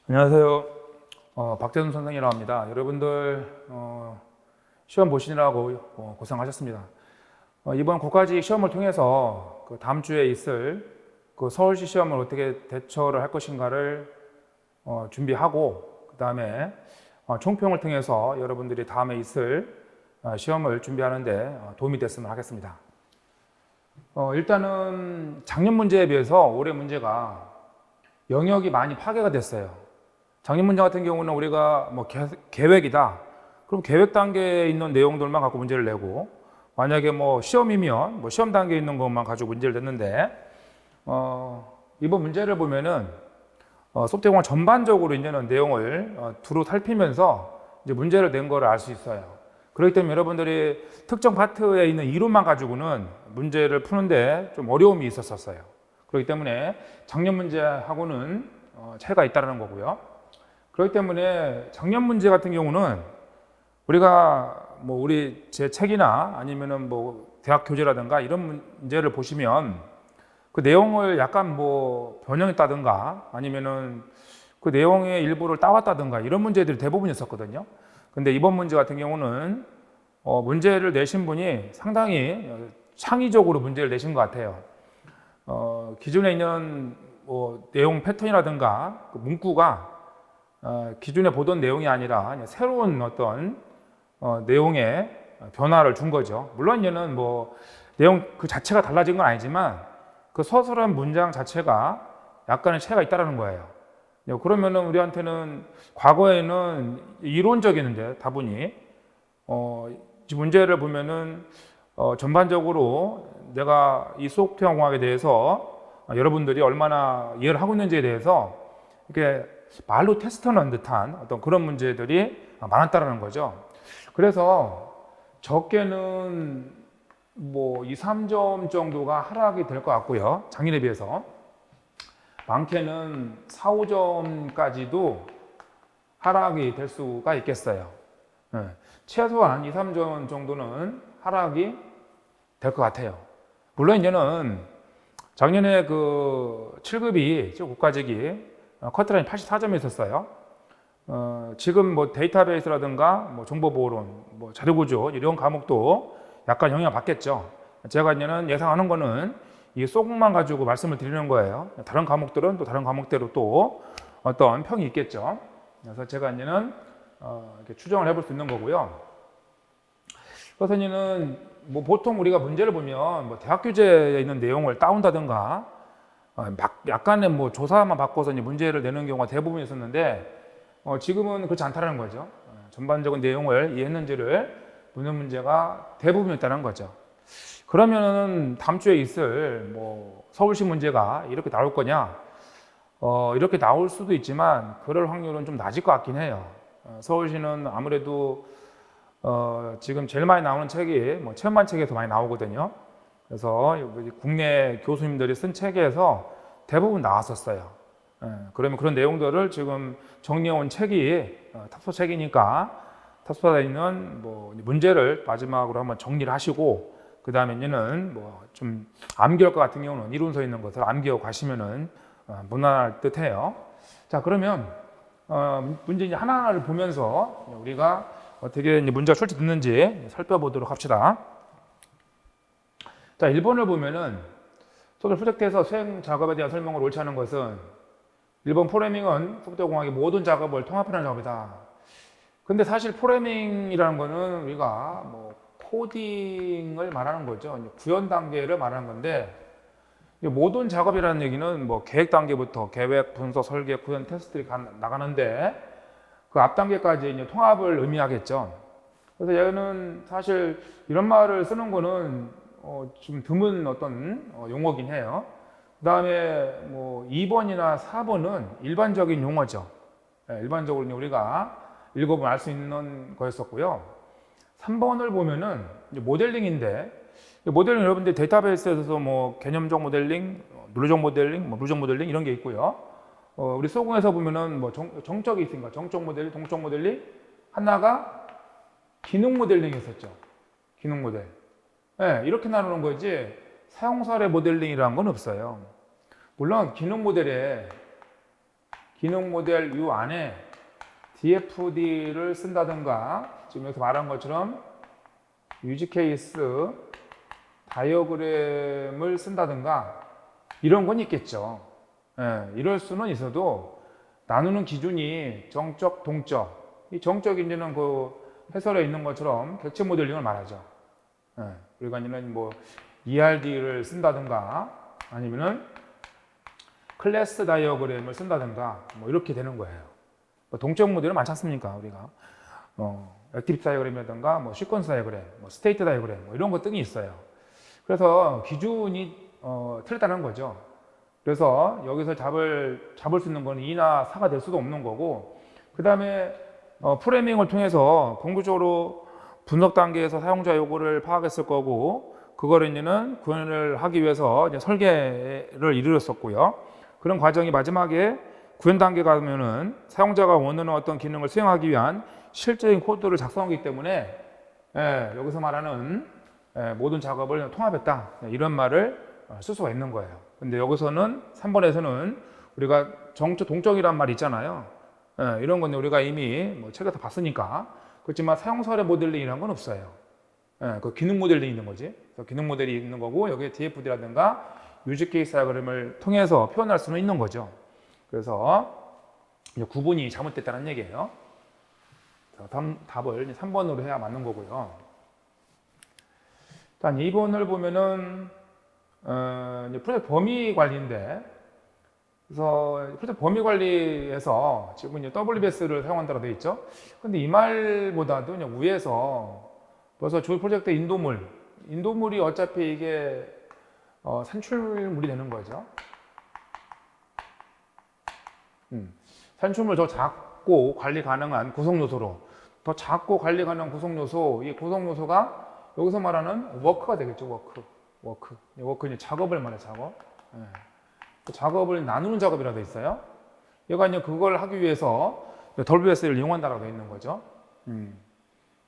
안녕하세요. 박재순 선생이라고 합니다. 여러분들 시험 보시느라고 고생하셨습니다. 이번 국가직 시험을 통해서 그 다음 주에 있을 그 서울시 시험을 어떻게 대처를 할 것인가를 준비하고, 그 다음에 총평을 통해서 여러분들이 다음에 있을 시험을 준비하는데 도움이 됐으면 하겠습니다. 일단은 작년 문제에 비해서 올해 문제가 영역이 많이 파괴가 됐어요. 작년 문제 같은 경우는 우리가 뭐 계획이다. 그럼 계획 단계에 있는 내용들만 갖고 문제를 내고, 만약에 뭐 시험이면 뭐 시험 단계에 있는 것만 가지고 문제를 냈는데, 이번 문제를 보면은 소프트웨어 전반적으로 이제는 내용을 두루 살피면서 이제 문제를 낸 거를 알 수 있어요. 그렇기 때문에 여러분들이 특정 파트에 있는 이론만 가지고는 문제를 푸는데 좀 어려움이 있었어요. 그렇기 때문에 작년 문제하고는 차이가 있다는 거고요. 그렇기 때문에 작년 문제 같은 경우는 우리가 뭐 우리 제 책이나 아니면은 뭐 대학 교재라든가 이런 문제를 보시면 그 내용을 약간 뭐 변형했다든가 아니면은 그 내용의 일부를 따왔다든가 이런 문제들이 대부분 있었거든요. 근데 이번 문제 같은 경우는 문제를 내신 분이 상당히 창의적으로 문제를 내신 것 같아요. 기존에 있는 뭐 내용 패턴이라든가 그 문구가 기존에 보던 내용이 아니라 새로운 어떤 내용의 변화를 준 거죠. 물론 얘는 뭐 내용 그 자체가 달라진 건 아니지만 그 서술한 문장 자체가 약간의 차이가 있다는 거예요. 그러면은 우리한테는 과거에는 이론적이었는데 다분히 이 문제를 보면은 전반적으로 내가 이 소프트웨어 공학에 대해서 여러분들이 얼마나 이해를 하고 있는지에 대해서 이렇게 말로 테스트하는 듯한 어떤 그런 문제들이 많았다는 거죠. 그래서 적게는 뭐 2, 3점 정도가 하락이 될 것 같고요. 작년에 비해서. 많게는 4, 5점까지도 하락이 될 수가 있겠어요. 최소한 2, 3점 정도는 하락이 될 것 같아요. 물론 이제는 작년에 그 7급이 국가직이 커트라인이 84점이 있었어요. 지금 뭐 데이터베이스라든가 뭐 정보보호론, 뭐 자료구조 이런 과목도 약간 영향을 받겠죠. 제가 이제는 예상하는 거는 이 소금만 가지고 말씀을 드리는 거예요. 다른 과목들은 또 다른 과목대로 또 어떤 평이 있겠죠. 그래서 제가 이제는 이렇게 추정을 해볼 수 있는 거고요. 그래서 이제는 뭐 보통 우리가 문제를 보면 뭐 대학 교재에 있는 내용을 따온다든가 약간의 뭐 조사만 바꿔서 이제 문제를 내는 경우가 대부분 있었는데 지금은 그렇지 않다는 거죠. 전반적인 내용을 이해했는지를 묻는 문제가 대부분이었다는 거죠. 그러면은 다음 주에 있을 뭐 서울시 문제가 이렇게 나올 거냐? 이렇게 나올 수도 있지만 그럴 확률은 좀 낮을 것 같긴 해요. 서울시는 아무래도 지금 제일 많이 나오는 책이 뭐 체험반 책에서 많이 나오거든요. 그래서 국내 교수님들이 쓴 책에서 대부분 나왔었어요. 그러면 그런 내용들을 지금 정리해온 책이 탑소 책이니까 탑소에 있는 뭐 문제를 마지막으로 한번 정리를 하시고 그 다음에는 뭐 좀 암기할 것 같은 경우는 이론서에 있는 것을 암기하고 가시면은 무난할 듯해요. 자, 그러면 문제 이제 하나하나를 보면서 우리가 어떻게 이제 문제가 출제됐는지 살펴보도록 합시다. 자, 1번을 보면은 소설 프로젝트에서 수행 작업에 대한 설명을 옳지 않은 것은 1번 프로그래밍은 소프트웨어 공학의 모든 작업을 통합하는 작업이다. 근데 사실 프로그래밍이라는 거는 우리가 뭐 코딩을 말하는 거죠. 구현 단계를 말하는 건데 모든 작업이라는 얘기는 뭐 계획 단계부터 계획, 분석, 설계, 구현, 테스트들이 나가는데 그 앞 단계까지 이제 통합을 의미하겠죠. 그래서 얘는 사실 이런 말을 쓰는 거는 좀 드문 어떤 용어긴 해요. 그 다음에 뭐 2번이나 4번은 일반적인 용어죠. 일반적으로 우리가 읽어보면 알 수 있는 거였었고요. 3번을 보면은 모델링인데, 모델링 여러분들 데이터베이스에서 뭐 개념적 모델링, 누르적 모델링, 뭐 누적 모델링 이런 게 있고요. 우리 소공에서 보면은 뭐 정적이 있으니까 정적 모델링, 동적 모델링, 하나가 기능 모델링이 있었죠. 기능 모델. 네, 이렇게 나누는 거지 사용 사례 모델링이라는 건 없어요. 물론 기능 모델에 기능 모델 U 안에 DFD를 쓴다든가 지금 여기서 말한 것처럼 유지 케이스 다이어그램을 쓴다든가 이런 건 있겠죠. 예, 이럴 수는 있어도 나누는 기준이 정적, 동적. 이 정적 이제는 그 해설에 있는 것처럼 객체 모델링을 말하죠. 예, 그러니까 이제는 뭐 ERD를 쓴다든가 아니면은 클래스 다이어그램을 쓴다든가 뭐 이렇게 되는 거예요. 뭐 동적 모델은 많지 않습니까? 우리가 액티비티 다이어그램이라든가 뭐 시퀀스 다이어그램, 뭐 스테이트 다이어그램 뭐 이런 것 등이 있어요. 그래서 기준이 틀렸다는 거죠. 그래서 여기서 잡을 수 있는 건 2나 4가 될 수도 없는 거고, 그 다음에 프레이밍을 통해서 궁극적으로 분석 단계에서 사용자 요구를 파악했을 거고, 그거를 이제는 구현을 하기 위해서 이제 설계를 이르렀었고요. 그런 과정이 마지막에 구현 단계 가면은 사용자가 원하는 어떤 기능을 수행하기 위한 실제적인 코드를 작성하기 때문에 여기서 말하는 모든 작업을 통합했다, 이런 말을 쓸 수가 있는 거예요. 근데 여기서는 3번에서는 우리가 정적, 동적이란 말이 있잖아요. 이런 건데 우리가 이미 뭐 책에서 봤으니까. 그렇지만 사용설의 모델링이라는 건 없어요. 그 기능 모델링이 있는 거지. 그래서 기능 모델이 있는 거고, 여기에 DFD라든가 유지 케이스 다이어그램을 통해서 표현할 수는 있는 거죠. 그래서 구분이 잘못됐다는 얘기예요. 답을 3번으로 해야 맞는 거고요. 일단 2번을 보면은 이제 프로젝트 범위 관리인데, 그래서 프로젝트 범위 관리에서 지금 이제 WBS를 사용한다고 되어 있죠. 근데 이 말보다도 그냥 위에서 벌써 조이 프로젝트 인도물이 어차피 이게 산출물이 되는 거죠. 산출물 더 작고 관리 가능한 구성 요소로, 더 작고 관리 가능한 구성 요소, 이 구성 요소가 여기서 말하는 워크가 되겠죠. 워크. 작업을 말해, 작업. 그 작업을 나누는 작업이라고 돼 있어요. 얘가 이제 그걸 하기 위해서 WBS를 이용한다라고 돼 있는 거죠.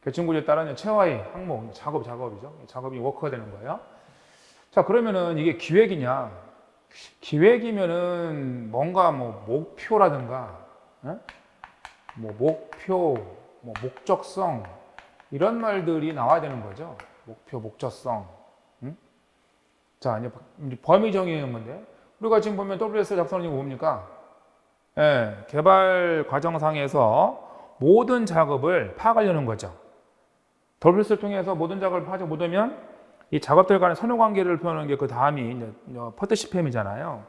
계층구조에 따른 체화의 항목, 작업이죠. 작업이 워크가 되는 거예요. 자, 그러면은 이게 기획이냐? 기획이면은 뭔가 뭐 목표라든가, 뭐 목표, 뭐 목적성, 이런 말들이 나와야 되는 거죠. 목표, 목적성. 자, 이제 범위 정의하는 건데, 우리가 지금 보면 WBS 작성하는 게 뭡니까? 개발 과정상에서 모든 작업을 파악하려는 거죠. WBS를 통해서 모든 작업을 파악하지 못하면 이 작업들 간의 선호 관계를 표현하는 게 그 다음이 이제 파트시팸이잖아요.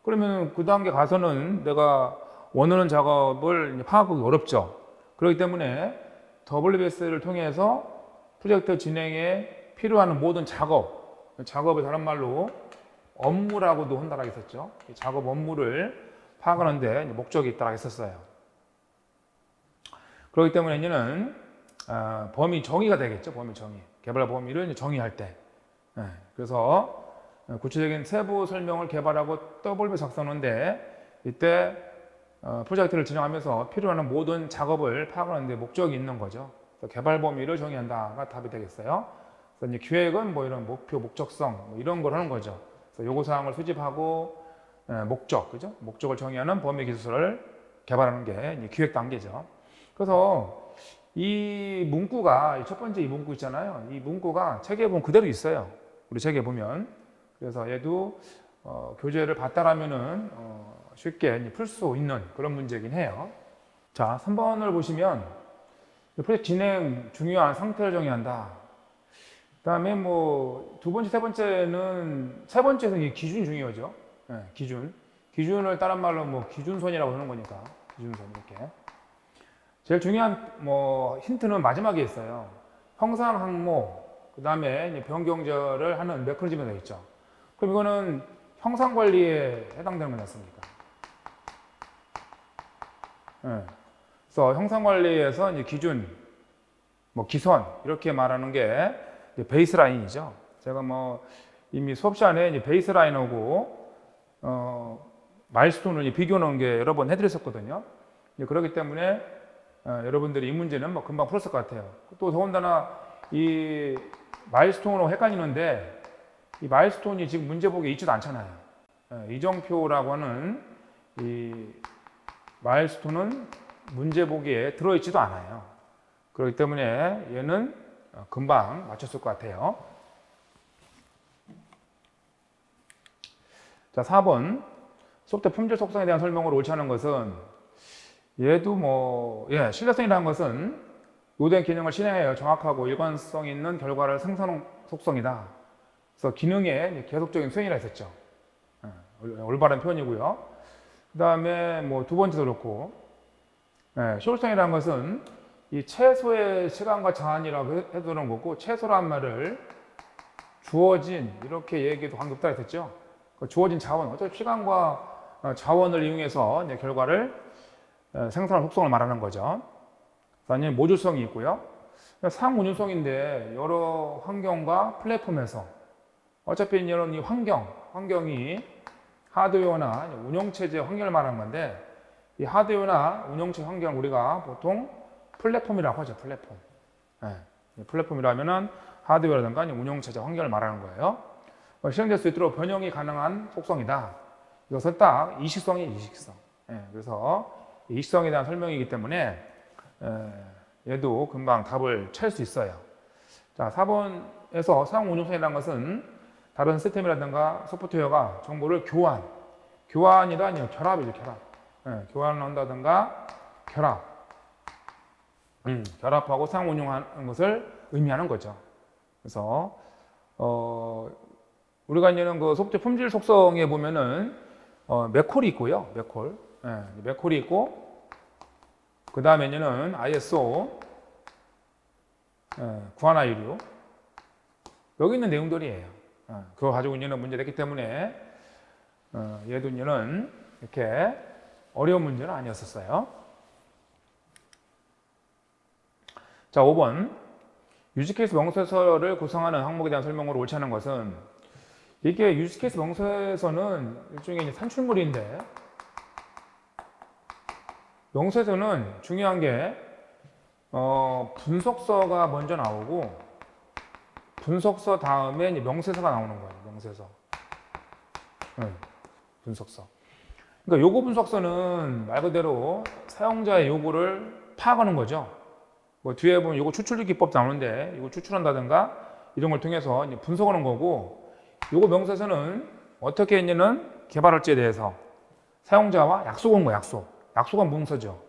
그러면 그 단계 가서는 내가 원하는 작업을 파악하기 어렵죠. 그렇기 때문에 WBS를 통해서 프로젝트 진행에 필요한 모든 작업을 다른 말로 업무라고도 한다고 했었죠. 작업 업무를 파악하는데 목적이 있다고 했었어요. 그렇기 때문에 이제는 범위 정의가 되겠죠. 범위 정의. 개발 범위를 이제 정의할 때. 그래서 구체적인 세부 설명을 개발하고 WBS 작성하는데, 이때 프로젝트를 진행하면서 필요한 모든 작업을 파악하는 데 목적이 있는 거죠. 그래서 개발 범위를 정의한다가 답이 되겠어요. 그래서 이제 기획은 뭐 이런 목표, 목적성 뭐 이런 걸 하는 거죠. 그래서 요구 사항을 수집하고 목적, 그죠? 목적을 정의하는 범위 기술을 개발하는 게 이제 기획 단계죠. 그래서 이 문구가 첫 번째 이 문구 있잖아요. 이 문구가 책에 보면 그대로 있어요. 우리 책에 보면. 그래서 얘도 교재를 봤다라면은 쉽게 풀 수 있는 그런 문제긴 해요. 자, 3번을 보시면 프로젝트 진행 중요한 상태를 정의한다. 그다음에 뭐 두 번째, 세 번째는 이 기준 중요하죠. 기준을 다른 말로 뭐 기준선이라고 하는 거니까 기준선 이렇게. 제일 중요한 뭐 힌트는 마지막에 있어요. 형상 항목, 그다음에 변경절을 하는 메커니즘이 되어 있죠. 그럼 이거는 형상 관리에 해당되는 거 맞습니까? 그래서 형상 관리에서 이제 기준, 뭐 기선 이렇게 말하는 게 이제 베이스라인이죠. 제가 뭐 이미 수업 시간에 이제 베이스라인하고 마일스톤을 비교해 놓은 게 여러 번 해드렸었거든요. 그렇기 때문에 여러분들이 이 문제는 뭐 금방 풀었을 것 같아요. 또 더군다나 이 마일스톤하고 헷갈리는데, 이 마일스톤이 지금 문제 보기에 있지도 않잖아요. 이정표라고 하는 이 마일스톤은 문제 보기에 들어있지도 않아요. 그렇기 때문에 얘는 금방 맞췄을 것 같아요. 자, 4번. 소프트 품질 속성에 대한 설명으로 옳지 않은 것은 얘도 신뢰성이라는 것은 요된 기능을 실행하여 정확하고 일관성 있는 결과를 생산하는 속성이다. 그래서 기능의 계속적인 수행이라 했었죠. 올바른 표현이고요. 그 다음에 두 번째도 그렇고, 효율성이라는 것은 이 최소의 시간과 자원이라고 해도 그런 거고, 최소란 말을 주어진 이렇게 얘기도 방금 없다 했었죠. 그 주어진 자원, 어차피 시간과 자원을 이용해서 이제 결과를 생산하는 속성을 말하는 거죠. 아니면 모듈성이 있고요. 상운율성인데 여러 환경과 플랫폼에서 어차피 이런 이 환경이 하드웨어나 운영체제 환경을 말하는 건데 이 하드웨어나 운영체제 환경을 우리가 보통 플랫폼이라고 하죠. 플랫폼. 플랫폼이라면은 하드웨어라든가 운영체제 환경을 말하는 거예요. 실행될 수 있도록 변형이 가능한 속성이다. 이것은 딱 이식성. 그래서 이식성에 대한 설명이기 때문에 얘도 금방 답을 찾을 수 있어요. 자, 4번에서 상운용성이라는 것은 다른 시스템이라든가 소프트웨어가 정보를 교환이라 결합이죠, 결합. 교환을 한다든가 결합하고 상운용하는 것을 의미하는 거죠. 그래서 우리가 이제는 그 소프트웨어 품질 속성에 보면은 맥콜이 있고요, 맥콜이 있고 그 다음에는 ISO 9126 여기 있는 내용들이에요. 그거 가지고 이제는 문제 냈기 때문에 얘도 이제는 이렇게 어려운 문제는 아니었었어요. 자, 5번 유즈케이스 명세서를 구성하는 항목에 대한 설명으로 옳지 않은 것은 이게 유즈케이스 명세서는 일종의 산출물인데 명세서는 중요한 게 분석서가 먼저 나오고 분석서 다음에 명세서가 나오는 거예요. 명세서. 분석서. 그러니까 요구 분석서는 말 그대로 사용자의 요구를 파악하는 거죠. 뒤에 보면 요거 추출 기법 나오는데 이거 추출한다든가 이런 걸 통해서 이제 분석하는 거고 요거 명세서는 어떻게 했냐는 개발할지에 대해서 사용자와 약속한 거예요. 약속한 문서죠.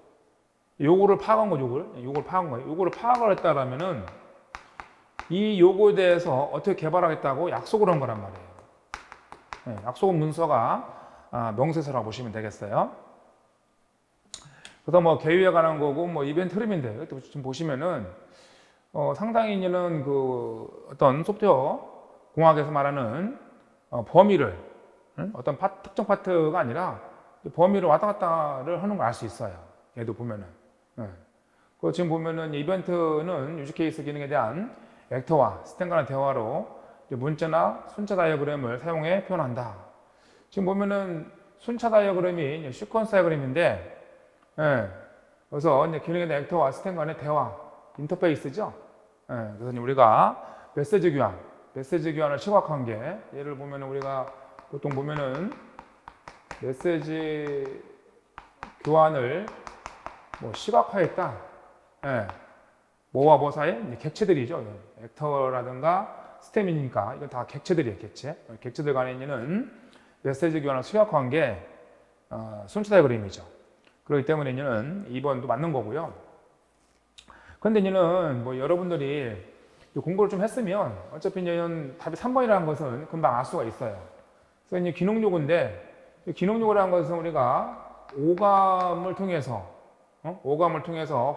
요거를 파악한 거죠. 요거를 파악한 거예요. 요거를 파악을 했다라면은 이 요거에 대해서 어떻게 개발하겠다고 약속을 한 거란 말이에요. 약속한 문서가 명세서라고 보시면 되겠어요. 그래서 계획에 관한 거고 이벤트 흐름인데 지금 보시면은 상당히 이제는 그 어떤 소프트웨어 공학에서 말하는 범위를 어떤 특정 파트가 아니라 범위를 왔다 갔다를 하는 걸 알 수 있어요. 얘도 보면은. 그 지금 보면은 이벤트는 유즈케이스 기능에 대한 벡터와 스탠 간의 대화로 문자나 순차 다이어그램을 사용해 표현한다. 지금 보면은 순차 다이어그램이 시퀀스 다이어그램인데, 그래서 이제 기능에 대한 벡터와 스탠 간의 대화, 인터페이스죠. 그래서 우리가 메시지 교환을 시각화한 게 예를 보면은 우리가 보통 보면은 메시지 교환을 시각화했다. 뭐와 뭐 사이? 객체들이죠. 벡터라든가 스템이니까 이건 다 객체들이에요. 객체들 간에 있는 메시지 교환을 시각화한 게 순차 다이어그램이죠. 그렇기 때문에 이제는 2번도 맞는 거고요. 그런데 이제는 여러분들이 공부를 좀 했으면 어차피 이제는 답이 3번이라는 것은 금방 알 수가 있어요. 그래서 이제 기능 요구인데 기능 요구라는 것은 우리가 오감을 통해서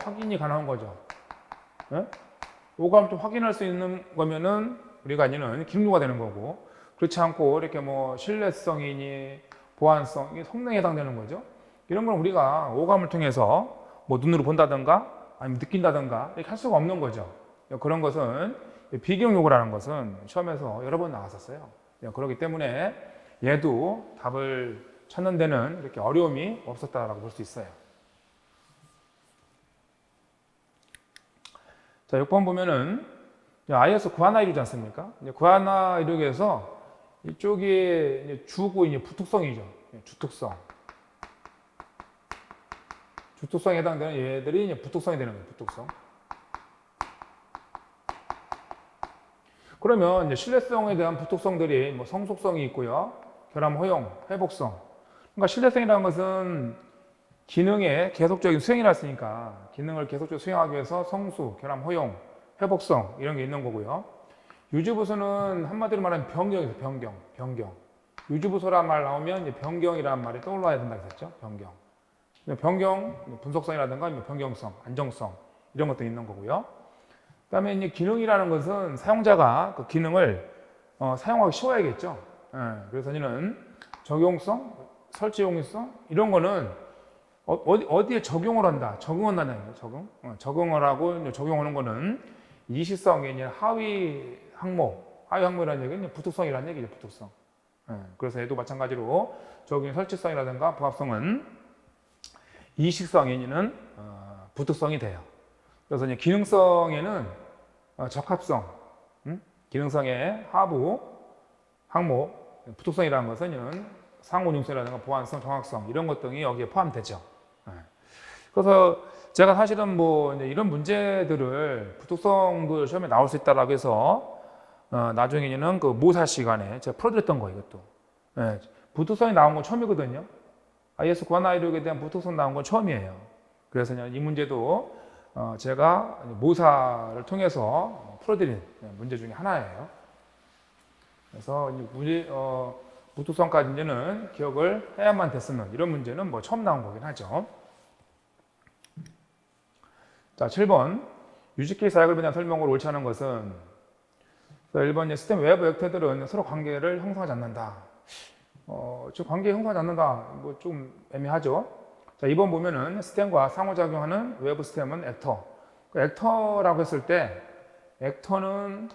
확인이 가능한 거죠. 오감을 좀 확인할 수 있는 거면은 우리가 이제는 기능 요구가 되는 거고 그렇지 않고 이렇게 신뢰성이니 보안성이 성능에 해당되는 거죠. 이런 건 우리가 오감을 통해서 눈으로 본다든가 아니면 느낀다든가 이렇게 할 수가 없는 거죠. 그런 것은 비기능 요구라는 것은 시험에서 여러 번 나왔었어요. 그렇기 때문에 얘도 답을 찾는 데는 이렇게 어려움이 없었다라고 볼 수 있어요. 자, 6번 보면은 IS 9126이지 않습니까? 9126에서 이쪽이 주고 부특성이죠. 주특성. 주특성에 해당되는 얘들이 이제 부특성이 되는 거예요. 부특성. 그러면 이제 신뢰성에 대한 부특성들이 뭐 성속성이 있고요. 결함, 허용, 회복성. 그러니까 신뢰성이라는 것은 기능의 계속적인 수행이라 했으니까 기능을 계속적으로 수행하기 위해서 성수, 결함, 허용, 회복성 이런 게 있는 거고요. 유지부수는 한마디로 말하면 변경이에요. 변경. 유지부수란 말 나오면 이제 변경이라는 말이 떠올라야 된다 했었죠. 변경, 분석성이라든가 변경성, 안정성 이런 것도 있는 거고요. 그다음에 이제 기능이라는 것은 사용자가 그 기능을 사용하기 쉬워야겠죠. 그래서 이는 적용성, 설치 용이성 이런 거는 어디에 적용을 한다, 적응한다는 거예요. 적응을 하고 적용하는 거는 이시성이 이제 하위 항목이라는 얘기는 부특성이라는 얘기죠. 부특성. 그래서 얘도 마찬가지로 적용 설치성이라든가 부합성은 이식성에는 부특성이 돼요. 그래서 이제 기능성에는 적합성, 기능성의 하부 항목, 부특성이라는 것은 상호중성이라든가 보완성, 정확성 이런 것 등이 여기에 포함되죠. 그래서 제가 사실은 뭐 이런 문제들을 부특성도 시험에 나올 수 있다라고 해서 나중에는 그 모사 시간에 제가 풀어드렸던 거예요. 이것도 부특성이 나온 건 처음이거든요. IS 9116에 대한 부특성 나온 건 처음이에요. 그래서 이 문제도 제가 모사를 통해서 풀어드린 문제 중에 하나예요. 그래서 부특성까지 이제는 기억을 해야만 됐으면 이런 문제는 뭐 처음 나온 거긴 하죠. 자, 7번. 유지케이스 사역을 대한 설명으로 옳지 않은 것은 1번 시스템 외부 벡터들은 서로 관계를 형성하지 않는다. 저 관계 형성하지 않는다. 뭐 좀 애매하죠. 자, 2번 보면은 시스템과 상호작용하는 외부 시스템은 액터. 그 액터라고 했을 때 액터는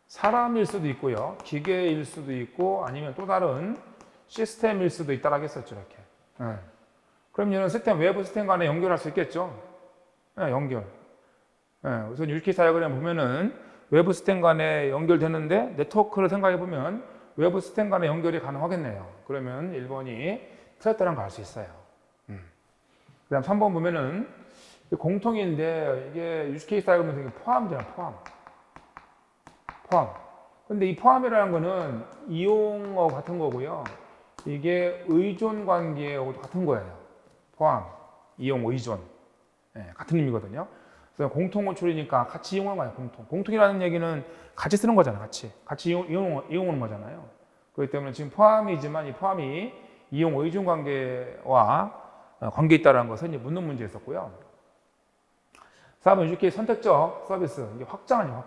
사람일 수도 있고요. 기계일 수도 있고 아니면 또 다른 시스템일 수도 있다라고 했었죠. 이렇게. 그럼 얘는 시스템, 외부 시스템 간에 연결할 수 있겠죠? 연결. 우선 유지케이스 다이어그램 보면은 외부 시스템 간에 연결되는데 네트워크를 생각해 보면 외부 시스템 간에 연결이 가능하겠네요. 그러면 1번이 틀렸다는 걸 알 수 있어요. 그 다음 3번 보면은 공통인데 이게 유지케이스 다이어그램에서 포함이잖아요. 포함. 근데 이 포함이라는 거는 이용어 같은 거고요. 이게 의존 관계하고 같은 거예요. 포함, 이용, 의존. 같은 의미거든요. 그래서 공통 호출이니까 같이 이용하는 거예요. 공통이라는 얘기는 같이 쓰는 거잖아요. 같이 이용하는 거잖아요. 그렇기 때문에 지금 포함이지만 이 포함이 이용, 의존 관계와 관계 있다는 것은 이제 묻는 문제였었고요. 4번 유지케이스 선택적 서비스. 이게 확장.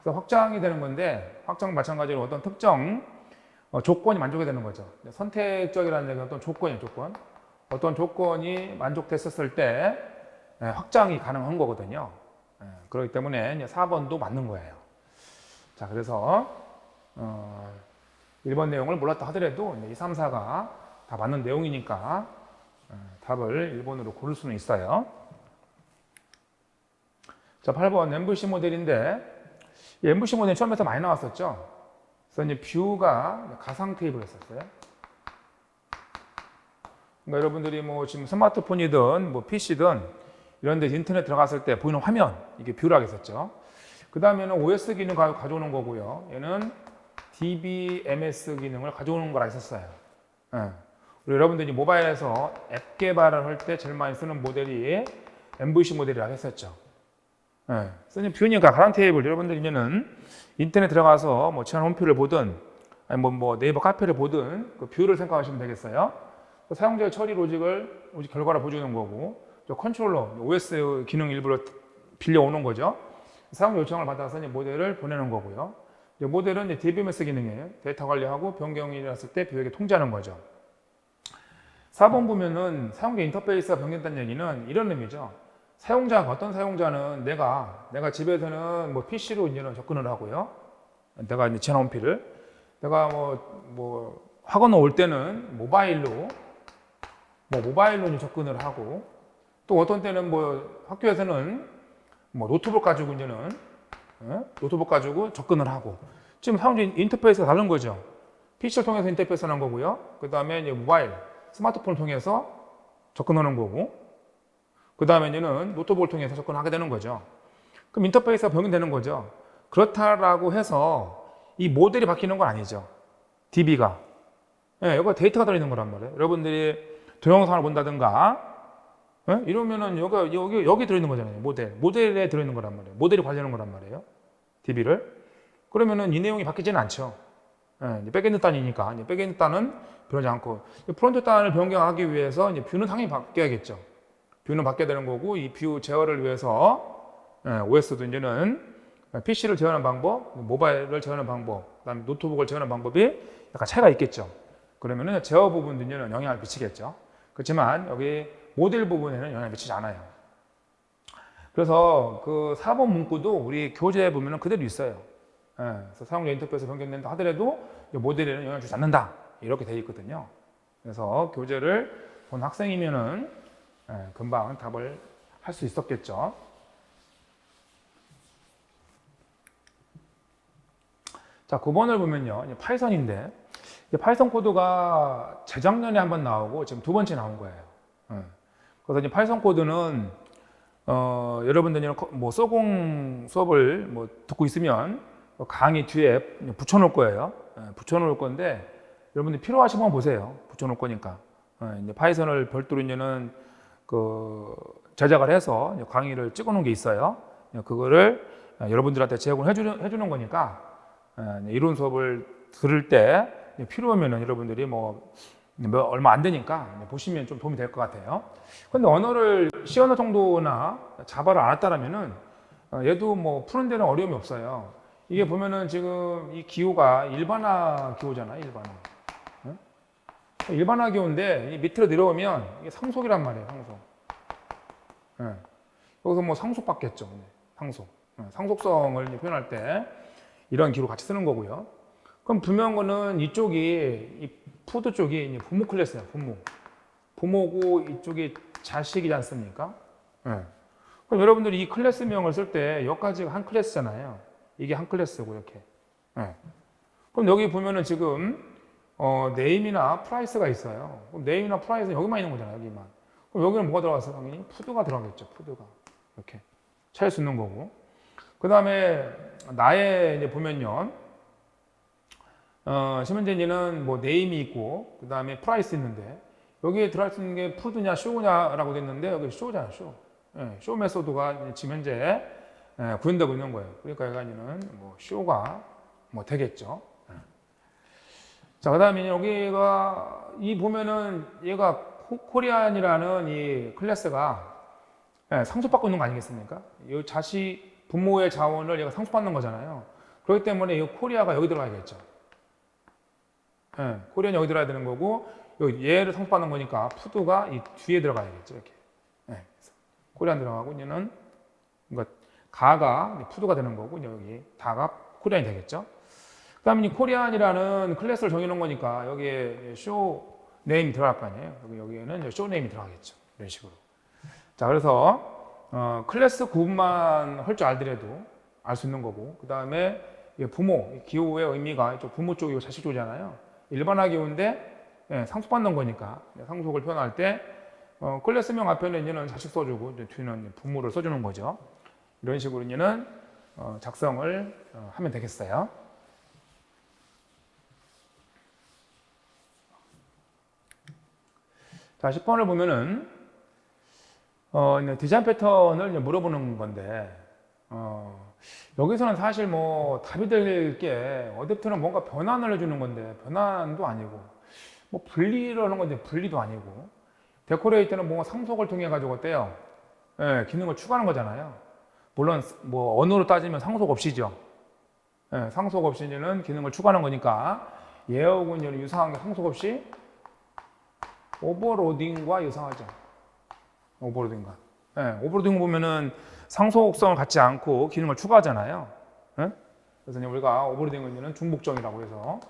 그래서 확장이 되는 건데 확장 마찬가지로 어떤 특정 조건이 만족이 되는 거죠. 선택적이라는 얘기는 어떤 조건이에요. 어떤 조건이 만족됐었을 때 확장이 가능한 거거든요. 그렇기 때문에 4번도 맞는 거예요. 자, 그래서 1번 내용을 몰랐다 하더라도 2, 3, 4가 다 맞는 내용이니까 답을 1번으로 고를 수는 있어요. 자, 8번 MVC 모델인데 이 MVC 모델이 처음부터 많이 나왔었죠. 그래서 이제 뷰가 가상 테이블이었어요. 그러니까 여러분들이 뭐 지금 스마트폰이든 뭐 PC든 이런 데 인터넷 들어갔을 때 보이는 화면, 이게 뷰라고 했었죠. 그 다음에는 OS 기능 가져오는 거고요. 얘는 DBMS 기능을 가져오는 거라 했었어요. 우리 여러분들이 모바일에서 앱 개발을 할 때 제일 많이 쓰는 모델이 MVC 모델이라고 했었죠. 그래서 뷰니까 가상 테이블, 여러분들 이제는 인터넷 들어가서 뭐 지난 홈표를 보든 아니 뭐 네이버 카페를 보든 그 뷰를 생각하시면 되겠어요. 사용자의 처리 로직 결과를 보여주는 거고, 저 컨트롤러, OS 기능 일부러 빌려오는 거죠. 사용자 요청을 받아서 이제 모델을 보내는 거고요. 이제 모델은 이제 DBMS 기능이에요. 데이터 관리하고 변경이 일어났을 때 뷰에게 통지하는 거죠. 4번 보면은 사용자 인터페이스가 변경됐다는 얘기는 이런 의미죠. 어떤 사용자는 내가 집에서는 뭐 PC로 이제 접근을 하고요. 내가 이제 지난 홈피를 내가 뭐 학원 올 때는 모바일로 이제 접근을 하고, 또 어떤 때는 뭐 학교에서는 뭐 노트북 가지고 접근을 하고, 지금 사용자 인터페이스가 다른 거죠. PC를 통해서 인터페이스를 하는 거고요. 그 다음에 이제 모바일, 스마트폰을 통해서 접근하는 거고, 그 다음에 이제는 노트북을 통해서 접근하게 되는 거죠. 그럼 인터페이스가 변경되는 거죠. 그렇다라고 해서 이 모델이 바뀌는 건 아니죠. DB가. 예, 여기가 데이터가 들어있는 거란 말이에요. 여러분들이 동영상을 본다든가, 예? 이러면은 여기 들어있는 거잖아요. 모델에 들어있는 거란 말이에요. 모델이 관리하는 거란 말이에요. DB를. 그러면은 이 내용이 바뀌지는 않죠. 예, 백엔드 단이니까. 백엔드 단은 변하지 않고, 프론트 단을 변경하기 위해서 이제 뷰는 당연히 바뀌어야겠죠. 뷰는 바뀌어야 되는 거고, 이 뷰 제어를 위해서, OS도 이제는 PC를 제어하는 방법, 모바일을 제어하는 방법, 그다음에 노트북을 제어하는 방법이 약간 차이가 있겠죠. 그러면은 제어 부분도 이제는 영향을 미치겠죠. 그렇지만 여기 모델 부분에는 영향을 미치지 않아요. 그래서 그 4번 문구도 우리 교재에 보면은 그대로 있어요. 그래서 사용자 인터페이스 변경된다 하더라도 모델에는 영향을 주지 않는다. 이렇게 되어 있거든요. 그래서 교재를 본 학생이면은 금방 답을 할 수 있었겠죠. 자, 9번을 보면요. 파이썬인데, 파이썬 코드가 재작년에 한번 나오고 지금 두 번째 나온 거예요. 그래서 이제 파이썬 코드는, 여러분들이 뭐 소공 수업을 뭐 듣고 있으면 강의 뒤에 붙여놓을 거예요. 붙여놓을 건데, 여러분들 필요하시면 한번 보세요. 붙여놓을 거니까. 이제 파이썬을 별도로 이제는 제작을 해서 강의를 찍어놓은 게 있어요. 그거를 여러분들한테 제공을 해주는 거니까, 이론 수업을 들을 때 필요하면은 여러분들이 뭐 얼마 안 되니까 보시면 좀 도움이 될 것 같아요. 근데 언어를 C 언어 정도나 자바를 알았다라면은 얘도 뭐 푸는 데는 어려움이 없어요. 이게 보면은 지금 이 기호가 일반화 기호잖아요, 일반화. 일반화 기호인데 이 밑으로 내려오면 이게 상속이란 말이에요, 상속. 여기서 뭐 상속 받겠죠, 상속. 상속성을 표현할 때 이런 기호를 같이 쓰는 거고요. 그럼 분명한 거는 이쪽이, 이 푸드 쪽이 부모 클래스예요, 부모. 부모고 이쪽이 자식이지 않습니까? 그럼 여러분들이 이 클래스명을 쓸 때 여기까지가 한 클래스잖아요. 이게 한 클래스고, 이렇게. 그럼 여기 보면은 지금, 네임이나 프라이스가 있어요. 그럼 네임이나 프라이스는 여기만 있는 거잖아요, 여기만. 그럼 여기는 뭐가 들어갔어요? 당연히 푸드가 들어가겠죠, 푸드가. 이렇게. 찾을 수 있는 거고. 그 다음에 나에 이제 보면요. 시문제니는 뭐 네임이 있고, 그 다음에 프라이스 있는데, 여기에 들어갈 수 있는 게 푸드냐, 쇼냐라고 됐는데, 여기 쇼잖아요, 쇼. 쇼 메소드가 지금 현재 구현되고 있는 거예요. 그러니까 여기는 뭐 쇼가 뭐 되겠죠. 자, 그 다음에 여기가, 보면은 얘가 코리안이라는 이 클래스가 상속받고 있는 거 아니겠습니까? 이 부모의 자원을 얘가 상속받는 거잖아요. 그렇기 때문에 이 코리아가 여기 들어가야겠죠. 코리안이 여기 들어가야 되는 거고, 여기 얘를 상속받는 거니까 푸드가 이 뒤에 들어가야겠죠. 이렇게. 코리안 들어가고, 얘는, 그러니까 가가 푸드가 되는 거고, 여기 다가 코리안이 되겠죠. 그 다음에 이 코리안이라는 클래스를 정해놓은 거니까 여기에 쇼 네임이 들어갈 거 아니에요. 여기에는 쇼 네임이 들어가겠죠. 이런 식으로. 자, 그래서 클래스 구분만 할 줄 알더라도 알 수 있는 거고, 그 다음에 부모, 기호의 의미가 이쪽 부모 쪽이고 자식 쪽이잖아요. 일반화 기호인데 상속받는 거니까 상속을 표현할 때 클래스명 앞에는 이제는 자식 써주고 뒤는 부모를 써주는 거죠. 이런 식으로 이제는 작성을 하면 되겠어요. 자, 10번을 보면은 디자인 패턴을 물어보는 건데 여기서는 사실 뭐 답이 될 게 어댑터는 뭔가 변환을 해주는 건데 변환도 아니고 뭐 분리를 하는 건데 분리도 아니고 데코레이터는 뭔가 상속을 통해 가지고 어때요? 기능을 추가하는 거잖아요. 물론 뭐 언어로 따지면 상속 없이죠. 상속 없이는 기능을 추가하는 거니까 얘하고는 유사한 게 상속 없이 오버로딩과 유사하죠. 오버로딩과. 오버로딩 보면은 상속성을 갖지 않고 기능을 추가하잖아요. 그래서 우리가 오버로딩은 중복정이라고 해서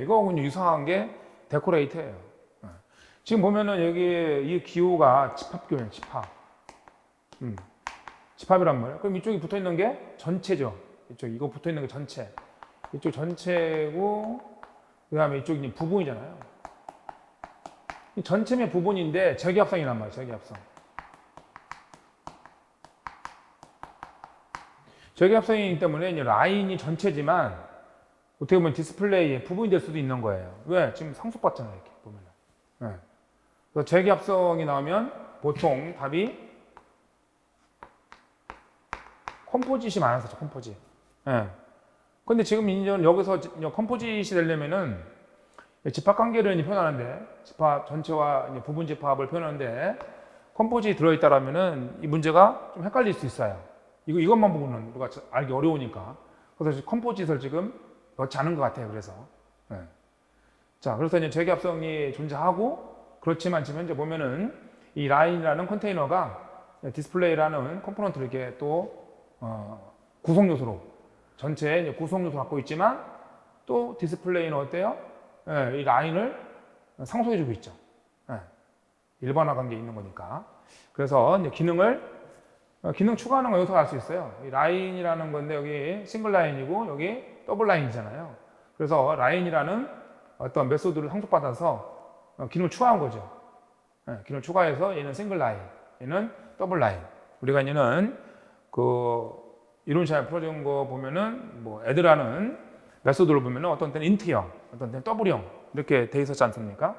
이거하고는 유사한 게 데코레이터예요. 지금 보면은 여기 이 기호가 집합교예요, 집합. 집합이란 말이에요. 그럼 이쪽이 붙어 있는 게 전체죠. 이쪽 이거 붙어 있는 게 전체. 이쪽 전체고 그다음에 이쪽이 부분이잖아요. 이 전체의 부분인데 저기압성이란 말이에요. 저기압성. 저기압성이기 때문에 이제 라인이 전체지만 어떻게 보면 디스플레이의 부분이 될 수도 있는 거예요. 왜? 지금 상속받잖아요. 이렇게 보면은. 네. 그래서 저기압성이 나오면 보통 답이 컴포짓이 많았었죠. 컴포짓. 예. 근데 지금 이제 여기서 컴포짓이 되려면은 집합관계를 표현하는데 집합 전체와 부분 집합을 표현하는데 컴포짓이 들어있다라면은 이 문제가 좀 헷갈릴 수 있어요. 이것만 보고는 우리가 알기 어려우니까. 그래서 컴포짓을 지금 넣지 않은 것 같아요. 그래서. 예. 자, 그래서 이제 저기압성이 존재하고 그렇지만 지금 현재 보면은 이 라인이라는 컨테이너가 디스플레이라는 컴포넌트를 이렇게 또 구성 요소로 전체의 구성 요소를 갖고 있지만 또 디스플레이는 어때요? 예, 이 라인을 상속해 주고 있죠. 예, 일반화 관계에 있는 거니까. 그래서 이제 기능 추가하는 거 여기서 알 수 있어요. 이 라인이라는 건데 여기 싱글 라인이고 여기 더블 라인이잖아요. 그래서 라인이라는 어떤 메소드를 상속받아서 기능을 추가한 거죠. 예, 기능을 추가해서 얘는 싱글 라인, 얘는 더블 라인. 우리가 얘는 그 이론 시험에 풀어준 거 보면은 뭐 애들하는 메소드를 보면은 어떤 때는 인트형, 어떤 때는 더블형 이렇게 돼 있었지 않습니까?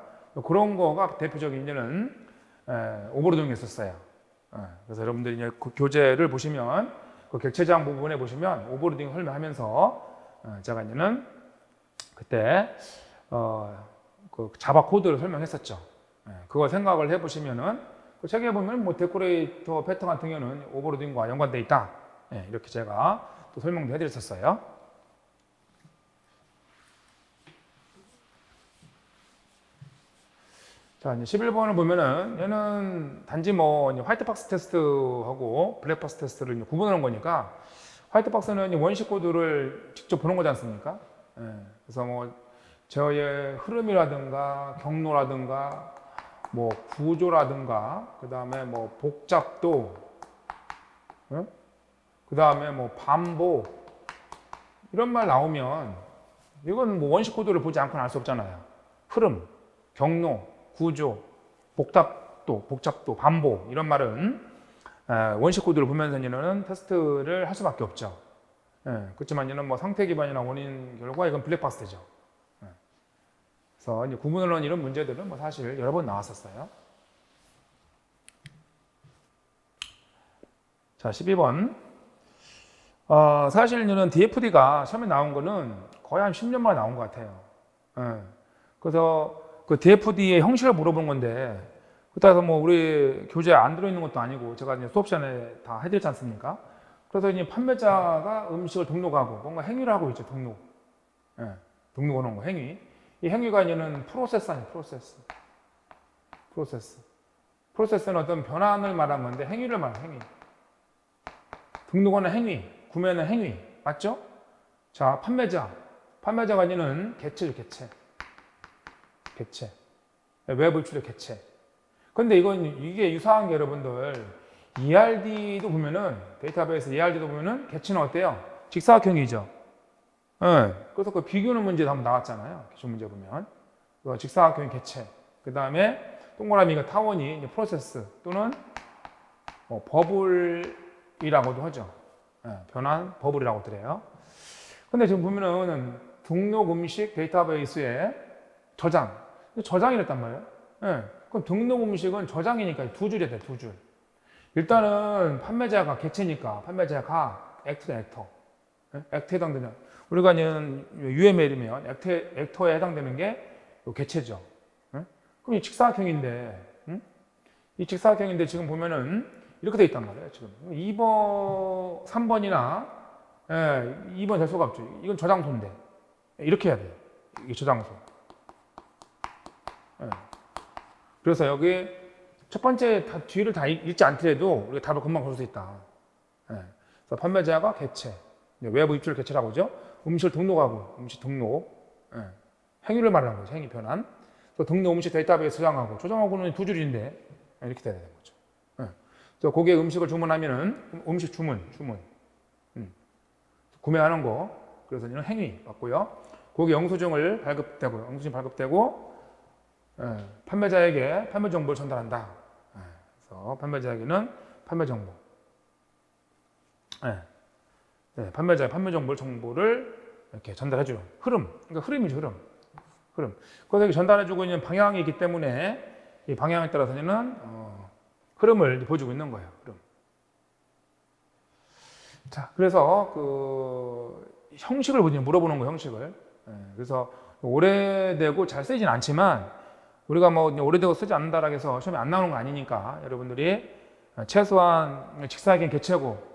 그런 거가 대표적인 이제는 오버로딩이 있었어요. 그래서 여러분들이 이제 그 교재를 보시면 그 객체장 부분에 보시면 오버로딩 설명하면서 제가 이제는 그때 그 자바 코드를 설명했었죠. 그거 생각을 해보시면은 그 책에 보면 뭐 데코레이터 패턴 같은 경우는 오버로딩과 연관되어 있다. 이렇게 제가 또 설명도 해드렸었어요. 자, 이제 11번을 보면은 얘는 단지 뭐 화이트 박스 테스트하고 블랙 박스 테스트를 이제 구분하는 거니까 화이트 박스는 원식 코드를 직접 보는 거지 않습니까? 그래서 뭐 저의 흐름이라든가 경로라든가 뭐 구조라든가 그 다음에 뭐 복잡도 그 다음에 뭐 반복 이런 말 나오면 이건 뭐 원식 코드를 보지 않고는 알 수 없잖아요. 흐름, 경로, 구조, 복잡도, 반복 이런 말은 원식 코드를 보면서 이제는 테스트를 할 수밖에 없죠. 그렇지만 이제는 뭐 상태 기반이나 원인 결과 이건 블랙박스죠. 그래서 이제 구분을 하는 이런 문제들은 뭐 사실 여러 번 나왔었어요. 자, 12번. 사실 이제는 DFD가 처음에 나온 거는 거의 한 10년 만에 나온 것 같아요. 그래서 그 DFD의 형식을 물어본 건데, 그따라서 뭐 우리 교재에 안 들어있는 것도 아니고 제가 이제 수업 시간에 다 해드렸지 않습니까? 그래서 이제 판매자가 음식을 등록하고 뭔가 행위를 하고 있죠, 등록하는 거, 행위. 이 행위가 이제는 프로세스 아니에요, 프로세스. 프로세스는 어떤 변환을 말하는 건데 행위를 말하는 행위. 등록하는 행위, 구매하는 행위, 맞죠? 자, 판매자가 이제는 개체죠, 개체. 외부 입출의 개체. 근데 이게 유사한 게 여러분들 ERD도 보면은 데이터베이스 ERD도 보면은 개체는 어때요? 직사각형이죠. 그래서 그 비교는 문제도 한번 나왔잖아요. 기출 문제 보면 직사각형 개체. 그 다음에 동그라미가 타원이 이제 프로세스 또는 버블이라고도 하죠. 변환 버블이라고 그래요. 근데 지금 보면은 등록 음식 데이터베이스에 저장이랬단 말이에요. 그럼 등록 음식은 저장이니까 두 줄이야 돼, 두 줄. 일단은 판매자가 개체니까 판매자가 액터에 해당되는 우리가 UML이면 액터에 해당되는 게 개체죠. 그럼 이 직사각형인데 이 직사각형인데 지금 보면은 이렇게 돼 있단 말이에요. 지금 2번, 3번이나 2번 될 수가 없죠. 이건 저장소인데 이렇게 해야 돼요. 이게 저장소. 그래서 여기 첫 번째 뒤를 다 읽지 않더라도 우리가 답을 금방 볼 수 있다. 그래서 판매자가 개체, 외부 입출 개체라고 하죠. 음식을 등록하고 음식 등록, 행위를 말하는 거죠. 행위 변환. 또 등록 음식 데이터베이스 저장하고 조정하고는 두 줄인데 이렇게 돼야 되는 거죠. 그래서 고객 음식을 주문하면은 음식 주문. 구매하는 거. 그래서 이는 행위 맞고요. 거기 영수증 발급되고 판매자에게 판매 정보를 전달한다. 그래서 판매자에게는 판매 정보. 판매자의 판매 정보를 이렇게 전달해줘요. 흐름. 그러니까 흐름이죠, 흐름. 그래서 전달해주고 있는 방향이 있기 때문에 이 방향에 따라서는 흐름을 보여주고 있는 거예요. 흐름. 자, 그래서 그 형식을 물어보는 거예요, 형식을. 그래서 오래되고 잘 쓰이진 않지만 우리가 뭐 오래되고 쓰지 않는다라고 해서 시험에 안 나오는 거 아니니까 여러분들이 최소한 직사각형 개체고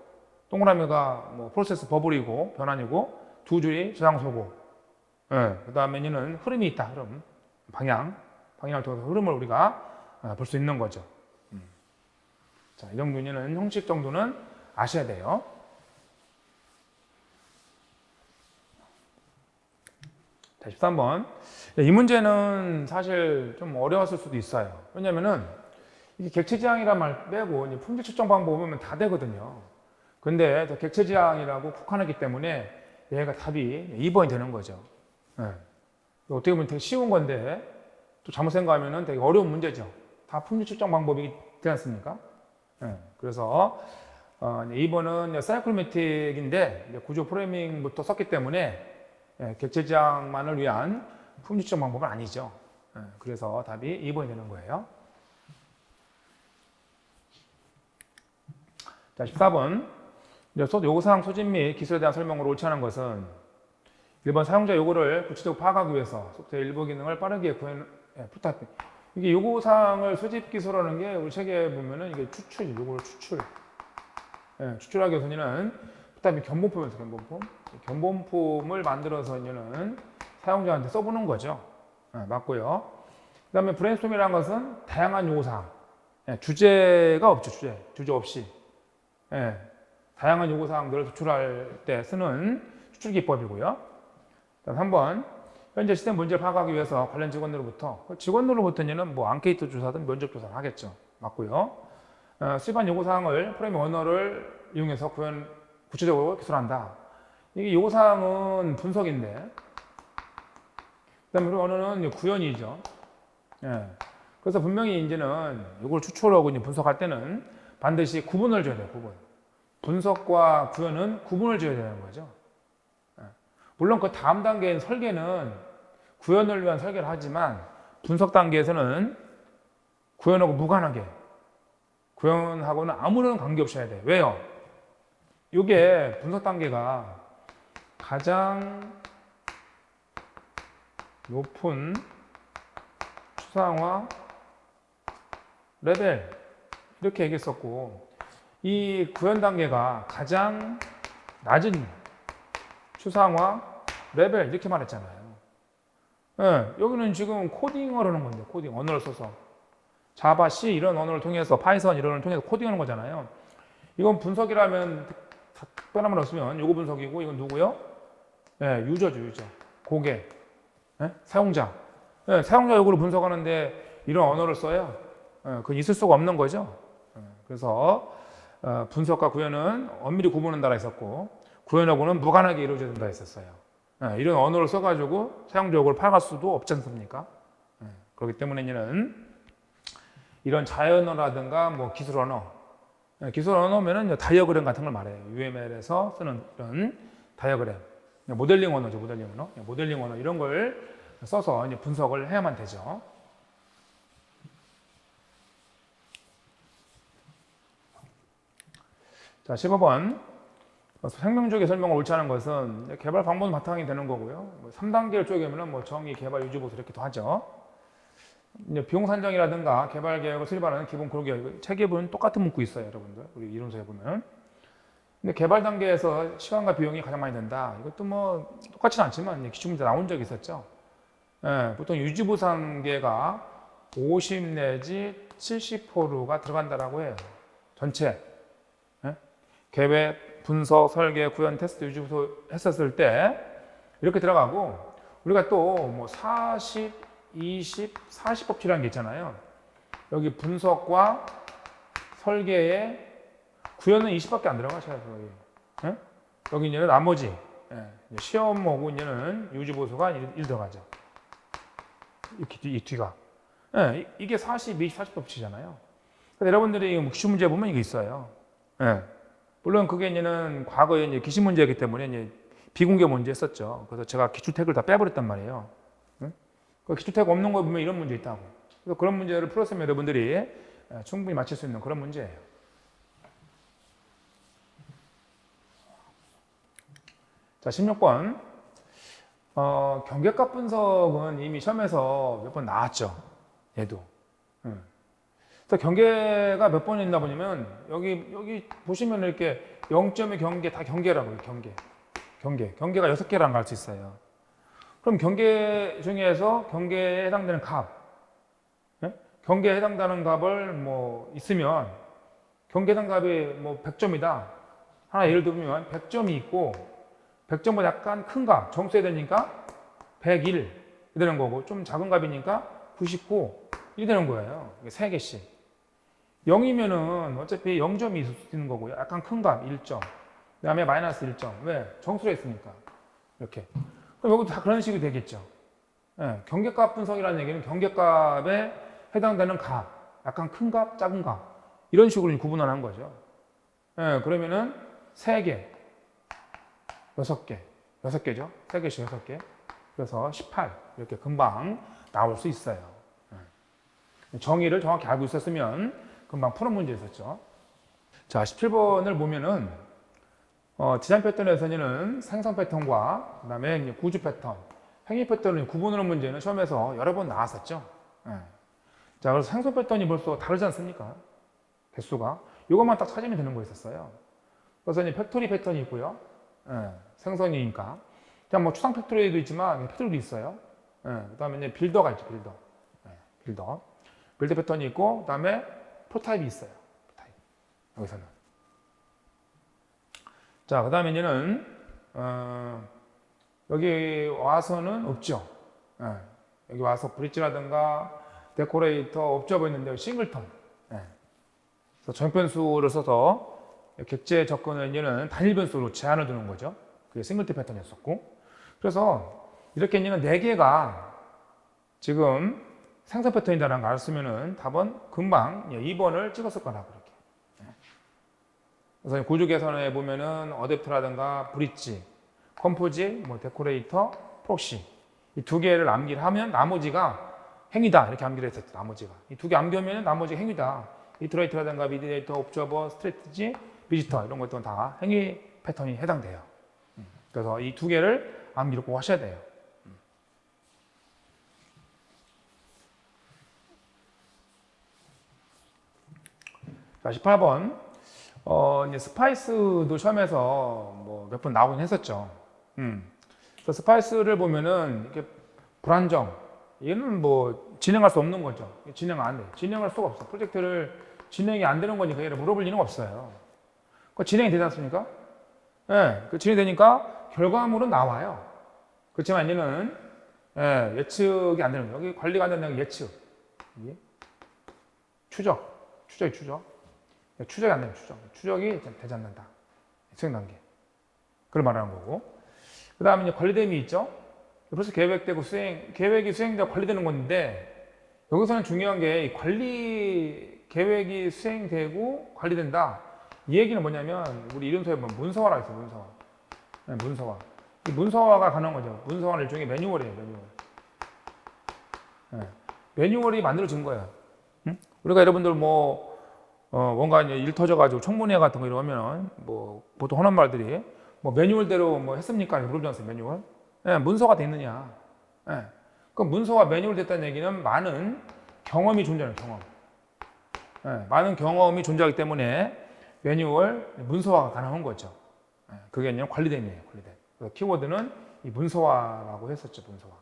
동그라미가 뭐 프로세스 버블이고 변환이고 두 줄이 저장소고 그 다음에는 흐름이 있다. 흐름. 방향을 통해서 흐름을 우리가 볼 수 있는 거죠. 자, 이 정도는 형식 정도는 아셔야 돼요. 자, 13번. 이 문제는 사실 좀 어려웠을 수도 있어요. 왜냐면은 이게 객체지향이란 말 빼고 품질 측정 방법 보면 다 되거든요. 근데 객체지향이라고 국한하기 때문에 얘가 답이 2번이 되는 거죠. 어떻게 보면 되게 쉬운 건데 또 잘못 생각하면 되게 어려운 문제죠. 다 품질 측정 방법이 되지 않습니까? 그래서 2번은 사이클매틱인데 구조 프로그래밍부터 썼기 때문에 객체지향만을 위한 품질 측정 방법은 아니죠. 그래서 답이 2번이 되는 거예요. 자, 14번. 요구사항 소집 및 기술에 대한 설명으로 옳지 않은 것은 1번 사용자 요구를 구체적으로 파악하기 위해서 소프트웨어 일부 기능을 빠르게 부탁. 이게 요구사항을 소집 기술하는 게 우리 책에 보면은 이게 요구를 추출하기 위해서는 부탁이 견본품에서 견본품을 만들어서 이제는 사용자한테 써보는 거죠. 맞고요. 그 다음에 브레인스토밍이라는 것은 다양한 요구사항. 주제가 없죠, 주제 없이. 다양한 요구사항들을 도출할 때 쓰는 추출 기법이고요. 다음 3번. 현재 시스템 문제를 파악하기 위해서 관련 직원으로부터는 뭐 앙케이트 조사든 면접 조사를 하겠죠. 맞고요. 수입한 요구사항을 프로그래밍 언어를 이용해서 구체적으로 기술한다. 이게 요구사항은 분석인데, 그 다음에 언어는 구현이죠. 그래서 분명히 이제는 이걸 추출하고 분석할 때는 반드시 구분을 줘야 돼요, 구분. 분석과 구현은 구분을 줘야 되는 거죠. 물론 그 다음 단계인 설계는 구현을 위한 설계를 하지만 분석 단계에서는 구현하고 무관하게 구현하고는 아무런 관계없이 해야 돼요. 왜요? 이게 분석 단계가 가장 높은 추상화 레벨 이렇게 얘기했었고 이 구현 단계가 가장 낮은 추상화 레벨 이렇게 말했잖아요. 여기는 지금 코딩을 하는 건데 코딩 언어를 써서 자바, C 이런 언어를 통해서 파이썬 이런 언어를 통해서 코딩하는 거잖아요. 이건 분석이라면 특별한 말 없으면 요거 분석이고 이건 누구요? 유저죠, 유저. 고객. 사용자. 사용자 요구를 분석하는데 이런 언어를 써요. 그건 있을 수가 없는 거죠. 그래서 분석과 구현은 엄밀히 구분한다라 했었고 구현하고는 무관하게 이루어져야 된다 했었어요. 이런 언어를 써가지고 사용자 요구를 파악할 수도 없지 않습니까? 그렇기 때문에 이런 자연어라든가 뭐 기술 언어면은 다이어그램 같은 걸 말해요. UML에서 쓰는 이런 다이어그램, 모델링 언어죠, 모델링 언어 이런 걸 써서 이제 분석을 해야만 되죠. 자, 15번. 생명주기 설명을 옳지 않은 것은 개발 방법 바탕이 되는 거고요. 3단계를 쪼개면 뭐 정의, 개발, 유지, 보수 이렇게도 하죠. 이제 비용 산정이라든가 개발 계획을 수립하는 기본 구조 책에 보면 똑같은 문구 있어요, 여러분들. 우리 이론서에 보면. 근데 개발 단계에서 시간과 비용이 가장 많이 든다. 이것도 뭐 똑같지는 않지만 기출문제 나온 적이 있었죠. 보통 유지 보수 단계가 50 내지 70%가 들어간다라고 해요. 전체. 계획, 분석, 설계, 구현, 테스트, 유지 보수 했었을 때 이렇게 들어가고 우리가 또 뭐 40, 20, 40 법칙이라는 게 있잖아요. 여기 분석과 설계에 구현은 20밖에 안 들어가셔요. 여기 이제 나머지 이제 시험하고 이제는 유지보수가 1 들어가죠. 이 뒤가. 이게 40, 20, 40 법칙이잖아요. 그래서 여러분들이 기출 문제 보면 이게 있어요. 물론 그게 이제는 과거에 이제 기출 문제이기 때문에 이제 비공개 문제 했었죠. 그래서 제가 기출 태그를 다 빼버렸단 말이에요. 그 기출 태그 없는 거 보면 이런 문제 있다고. 그래서 그런 문제를 풀었으면 여러분들이 충분히 맞힐 수 있는 그런 문제예요. 자, 16번. 경계값 분석은 이미 시험에서 몇 번 나왔죠. 얘도. 그래서 경계가 몇 번 있나 보냐면, 여기 보시면 이렇게 0점의 경계, 다 경계라고요, 경계가 6개라는 걸 알 수 있어요. 그럼 경계 중에서 경계에 해당되는 값, 경계에 해당되는 값을 뭐 있으면, 경계에 해당 값이 뭐 100점이다. 하나 예를 들면 100점이 있고, 100점보다 약간 큰 값, 정수해야 되니까 101 되는 거고, 좀 작은 값이니까 99 이 되는 거예요. 3개씩. 0이면은 어차피 0점이 있을 수 있는 거고요. 약간 큰 값 1점. 그 다음에 마이너스 1점. 왜? 정수로 했으니까. 이렇게. 그럼 여기도 다 그런 식이 되겠죠. 경계값 분석이라는 얘기는 경계값에 해당되는 값, 약간 큰 값, 작은 값. 이런 식으로 구분하는 거죠. 그러면은 3개, 6개, 6개죠. 3개씩 6개. 그래서 18. 이렇게 금방 나올 수 있어요. 정의를 정확히 알고 있었으면 금방 푸는 문제 있었죠. 자, 17번을 보면은, 디자인 패턴에서는 생성 패턴과 그 다음에 구조 패턴, 행위 패턴을 구분하는 문제는 시험에서 여러 번 나왔었죠. 자, 그래서 생성 패턴이 벌써 다르지 않습니까? 개수가. 이것만 딱 찾으면 되는 거였었어요. 그래서 이제 팩토리 패턴이 있고요. 생성이니까. 그냥 뭐 추상 팩토리도 있지만 팩토리도 있어요. 그 다음에 이제 빌더가 있죠, 빌더. 빌드 패턴이 있고, 그 다음에 프로타입이 있어요. 프로타입. 여기서는. 자, 그 다음에 이제는, 여기 와서는 없죠. 여기 와서 브릿지라든가 데코레이터, 옵저버 있는데 싱글턴. 그래서 정변수를 써서 객체 접근을 이제는 단일 변수로 제한을 두는 거죠. 그게 싱글턴 패턴이었었고. 그래서 이렇게 이제는 4개가 지금 생성 패턴이다라는 걸 알았으면은 답은 금방 2번을 찍었을 거라고 그렇게. 그래서 구조 개선에 보면은 어댑터라든가 브릿지, 컴포지, 뭐 데코레이터, 프록시 이 2개를 암기를 하면 나머지가 행위다 이렇게 암기를 했었죠. 나머지가 이 2개 암기하면 나머지가 행위다. 이트레이터라든가 미디에이터, 옵저버, 스트래티지, 비지터 이런 것들은 다 행위 패턴이 해당돼요. 그래서 이 2개를 암기를 꼭 하셔야 돼요. 자, 18번. 이제 스파이스도 시험에서 뭐 몇 번 나오긴 했었죠. 그래서 스파이스를 보면은 이렇게 불안정. 얘는 뭐 진행할 수 없는 거죠. 진행 안 돼. 진행할 수가 없어. 프로젝트를 진행이 안 되는 거니까 얘를 물어볼 리는 없어요. 그 진행이 되지 않습니까? 그 진행되니까 결과물은 나와요. 그렇지만 얘는 예측이 안 되는 거예요. 여기 관리가 안 되는 게 예측. 추적이 추적. 추적이 안 되면 추적이 되지 않는다. 수행 단계. 그걸 말하는 거고. 그 다음에 이제 관리됨이 있죠. 벌써 계획되고 계획이 수행되고 관리되는 건데, 여기서는 중요한 게 이 계획이 수행되고 관리된다. 이 얘기는 뭐냐면, 우리 이름서에 보면 문서화라고 있어요, 문서화. 이 문서화가 가능한 거죠. 문서화는 일종의 매뉴얼이에요, 매뉴얼이 만들어진 거예요. 우리가 여러분들 뭔가 이제 일 터져가지고 청문회 같은 거 이러면 보통 하는 말들이 매뉴얼대로 했습니까? 물어보지 않습니까? 매뉴얼? 문서가 돼 있느냐? 그럼 문서가 매뉴얼 됐다는 얘기는 많은 경험이 존재하는 경험. 많은 경험이 존재하기 때문에 매뉴얼 문서화가 가능한 거죠. 그게 그냥 관리됨이에요. 관리됨. 그래서 키워드는 이 문서화라고 했었죠. 문서화.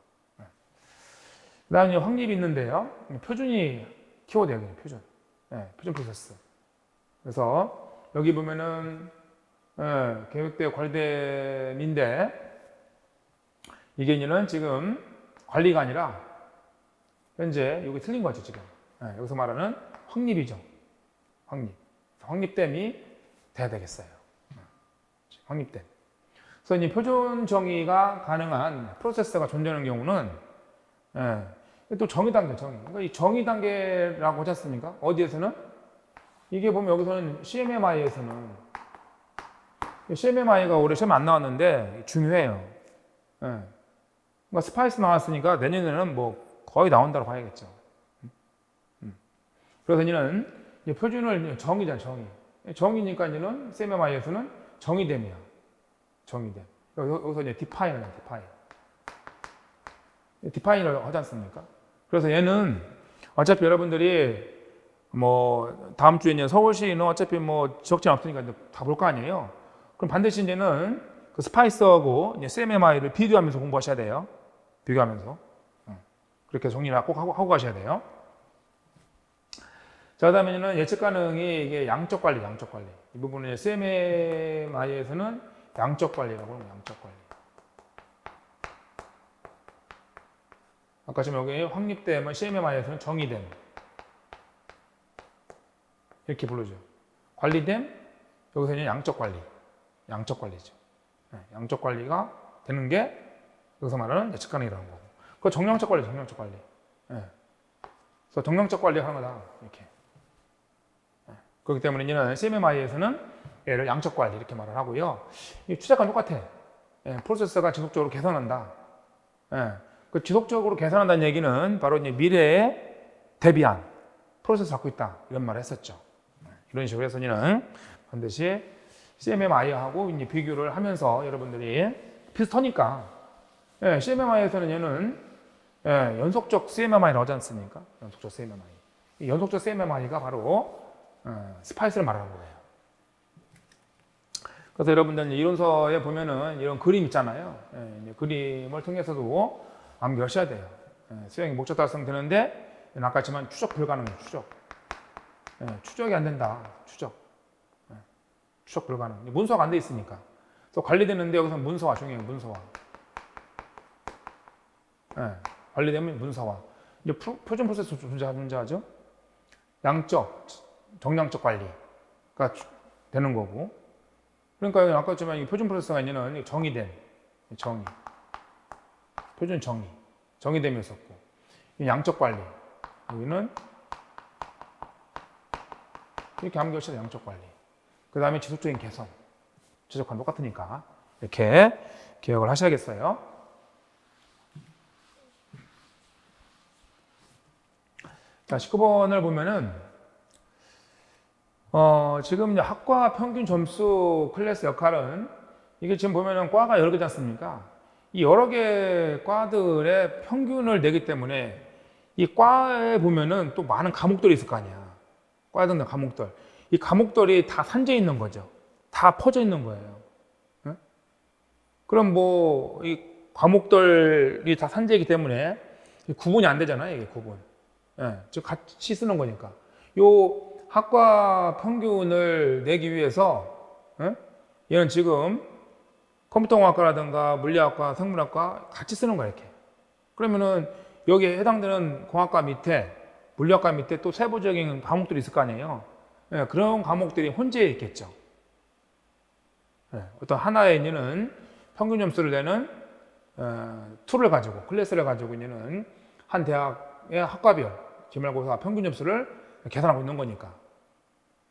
그다음에 확립이 있는데요. 표준이 키워드예요. 표준. 표준 프로세스. 그래서 여기 보면은 계획대 관리됨인데 이게 이제는 지금 관리가 아니라 현재 여기 틀린 거죠 지금. 여기서 말하는 확립이죠. 확립됨이 돼야 되겠어요. 확립됨. 그래서 이 표준 정의가 가능한 프로세서가 존재하는 경우는 또 정의 단계, 그러니까 이 정의 단계라고 하지 않습니까? 어디에서는? 이게 보면 여기서는 CMMI가 올해 시험 안 나왔는데 중요해요. 그러니까 스파이스 나왔으니까 내년에는 뭐 거의 나온다고 봐야겠죠. 그래서 얘는 표준을 정의잖아, 정의. 정의니까 얘는 CMMI에서는 정의됨이야. 정의됨. 여기서 이제 디파인을 하지 않습니까? 그래서 얘는 어차피 여러분들이 뭐 다음 주에 이제 서울시는 어차피 뭐 지적증 없으니까 다 볼 거 아니에요. 그럼 반드시 이제는 그 스파이스하고 이제 CMMI를 비교하면서 공부하셔야 돼요. 비교하면서. 그렇게 정리를 꼭 하고 가셔야 돼요. 자, 그다음에는 예측 가능이 이게 양적 관리. 이 부분은 CMMI에서는 양적 관리라고 합니다. 양적 관리. 아까 지금 여기 확립됨은 CMMI에서는 정의됨. 이렇게 부르죠. 관리됨, 여기서는 양적 관리. 양적 관리죠. 양적 관리가 되는 게 여기서 말하는 예측 가능이라는 거고. 그 정량적 관리. 그래서 정량적 관리 하는 거다. 이렇게. 그렇기 때문에 이제는 CMMI에서는 얘를 양적 관리 이렇게 말을 하고요. 이 추적과 똑같아. 프로세서가 지속적으로 개선한다. 그 지속적으로 개선한다는 얘기는 바로 이제 미래에 대비한 프로세서 갖고 있다. 이런 말을 했었죠. 이런 식으로 해서는 반드시 CMMI하고 이제 비교를 하면서 여러분들이 비슷하니까 CMMI에서는 얘는 연속적 CMMI라고 하지 않습니까? 연속적 CMMI. 이 연속적 CMMI가 바로 스파이스를 말하는 거예요. 그래서 여러분들 이론서에 보면은 이런 그림 있잖아요. 그림을 통해서도 암기하셔야 돼요. 수행이 목적 달성되는데 아까 했지만 추적 불가능해요. 추적이 안 된다. 추적 불가능. 문서가 안 돼 있으니까. 또 관리되는데 여기서 문서화 중요해요. 문서화. 관리되면 문서화. 이제 표준 프로세서 존재하죠. 양적, 정량적 관리가 되는 거고. 그러니까 아까 했지만 이 표준 프로세서가 있는 정의됨, 정의. 표준 정의됨이 있었고. 양적 관리. 여기는 이렇게 암기하셔도 양적 관리. 그 다음에 지속적인 개선. 지속과 똑같으니까. 이렇게 기억을 하셔야겠어요. 자, 19번을 보면은, 지금 이제 학과 평균 점수 클래스 역할은 이게 지금 보면은 과가 여러 개지 않습니까? 이 여러 개 과들의 평균을 내기 때문에 이 과에 보면은 또 많은 과목들이 있을 거 아니야. 과에 듣는 과목들. 이 과목들이 다 산재 있는 거죠. 다 퍼져 있는 거예요. 응? 그럼 뭐, 이 과목들이 다 산재이기 때문에 구분이 안 되잖아요. 이게 구분. 즉, 같이 쓰는 거니까. 요 학과 평균을 내기 위해서, 얘는 지금 컴퓨터공학과라든가 물리학과, 생물학과 같이 쓰는 거야, 이렇게. 그러면은 여기에 해당되는 공학과 밑에, 물리학과 밑에 또 세부적인 과목들이 있을 거 아니에요. 그런 과목들이 혼재해 있겠죠. 어떤 하나에 있는 평균 점수를 내는 툴을 가지고, 클래스를 가지고 있는 한 대학의 학과별, 기말고사 평균 점수를 계산하고 있는 거니까.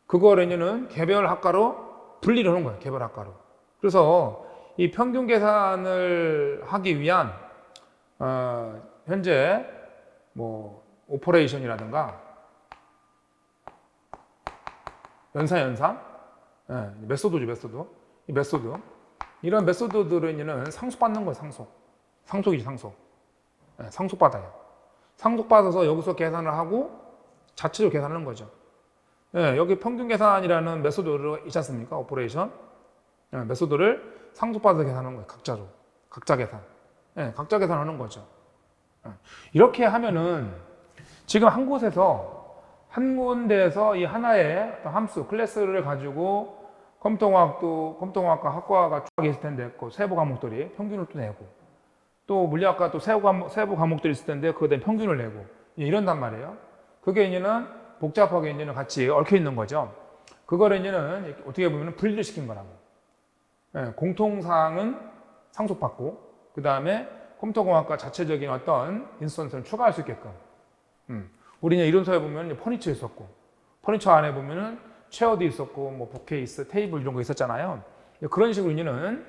그거를 이제는 개별 학과로 분리를 하는 거예요. 개별 학과로. 그래서 이 평균 계산을 하기 위한 현재 뭐 오퍼레이션이라든가 연산 메소드죠. 이 메소드 이런 메소드들은 이제는 상속받는 거예요. 상속이지. 상속받아요. 상속받아서 여기서 계산을 하고 자체적으로 계산하는 거죠. 여기 평균 계산이라는 메소드가 있지 않습니까? 오퍼레이션 메소드를 상속받아서 계산하는 거예요. 각자로. 각자 계산. 각자 계산하는 거죠. 이렇게 하면은 지금 한 군데에서 이 하나의 함수, 클래스를 가지고 컴퓨터공학과 학과가 쫙 있을 텐데, 그 세부 과목들이 평균을 또 내고, 또 물리학과 또 세부 과목들이 있을 텐데, 그거에 대한 평균을 내고, 이런단 말이에요. 그게 이제는 복잡하게 이제는 같이 얽혀 있는 거죠. 그거를 이제는 어떻게 보면 분리를 시킨 거라고. 공통사항은 상속받고 그 다음에 컴퓨터공학과 자체적인 어떤 인스턴스를 추가할 수 있게끔. 우리는 이론서에 보면 퍼니처 있었고 퍼니처 안에 보면은 체어도 있었고 뭐 북케이스, 테이블 이런 거 있었잖아요. 그런 식으로 우리는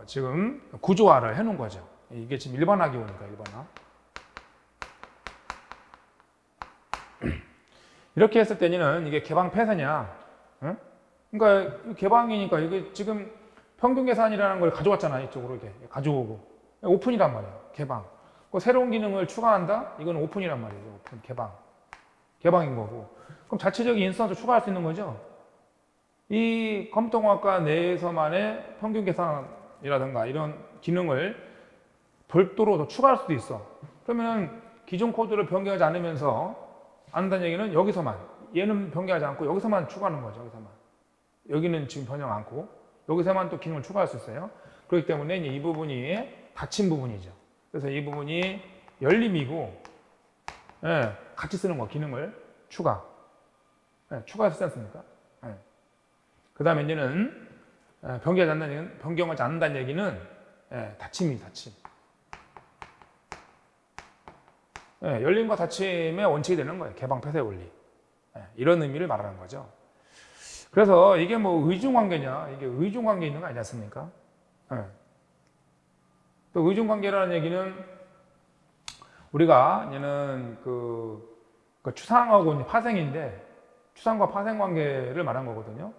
지금 구조화를 해놓은 거죠. 이게 지금 일반화 기호니까 일반화. 이렇게 했을 때는 이게 개방 폐쇄냐? 응? 그러니까 개방이니까 이게 지금 평균 계산이라는 걸 가져왔잖아요. 이쪽으로 이렇게 가져오고 오픈이란 말이에요. 개방. 새로운 기능을 추가한다? 이건 오픈이란 말이에요. 오픈, 개방인 거고. 그럼 자체적인 인스턴스 추가할 수 있는 거죠. 이 컴퓨터공학과 내에서만의 평균 계산이라든가 이런 기능을 별도로 더 추가할 수도 있어. 그러면 기존 코드를 변경하지 않으면서 한다는 얘기는 여기서만, 얘는 변경하지 않고 여기서만 추가하는 거죠. 여기서만. 여기는 지금 변형 않고 여기서만 또 기능을 추가할 수 있어요. 그렇기 때문에 이 부분이 닫힌 부분이죠. 그래서 이 부분이 열림이고, 같이 쓰는 거, 기능을 추가해서 쓰지 않습니까? 그 다음에 이제는 변경하지 않는다는 얘기는 닫힘이 닫힘. 열림과 닫힘의 원칙이 되는 거예요. 개방 폐쇄 원리. 이런 의미를 말하는 거죠. 그래서 이게 뭐 의중관계냐? 이게 의중관계 있는 거 아니지 않습니까? 또 의중관계라는 얘기는 우리가 얘는 그 추상하고 파생인데 추상과 파생 관계를 말한 거거든요.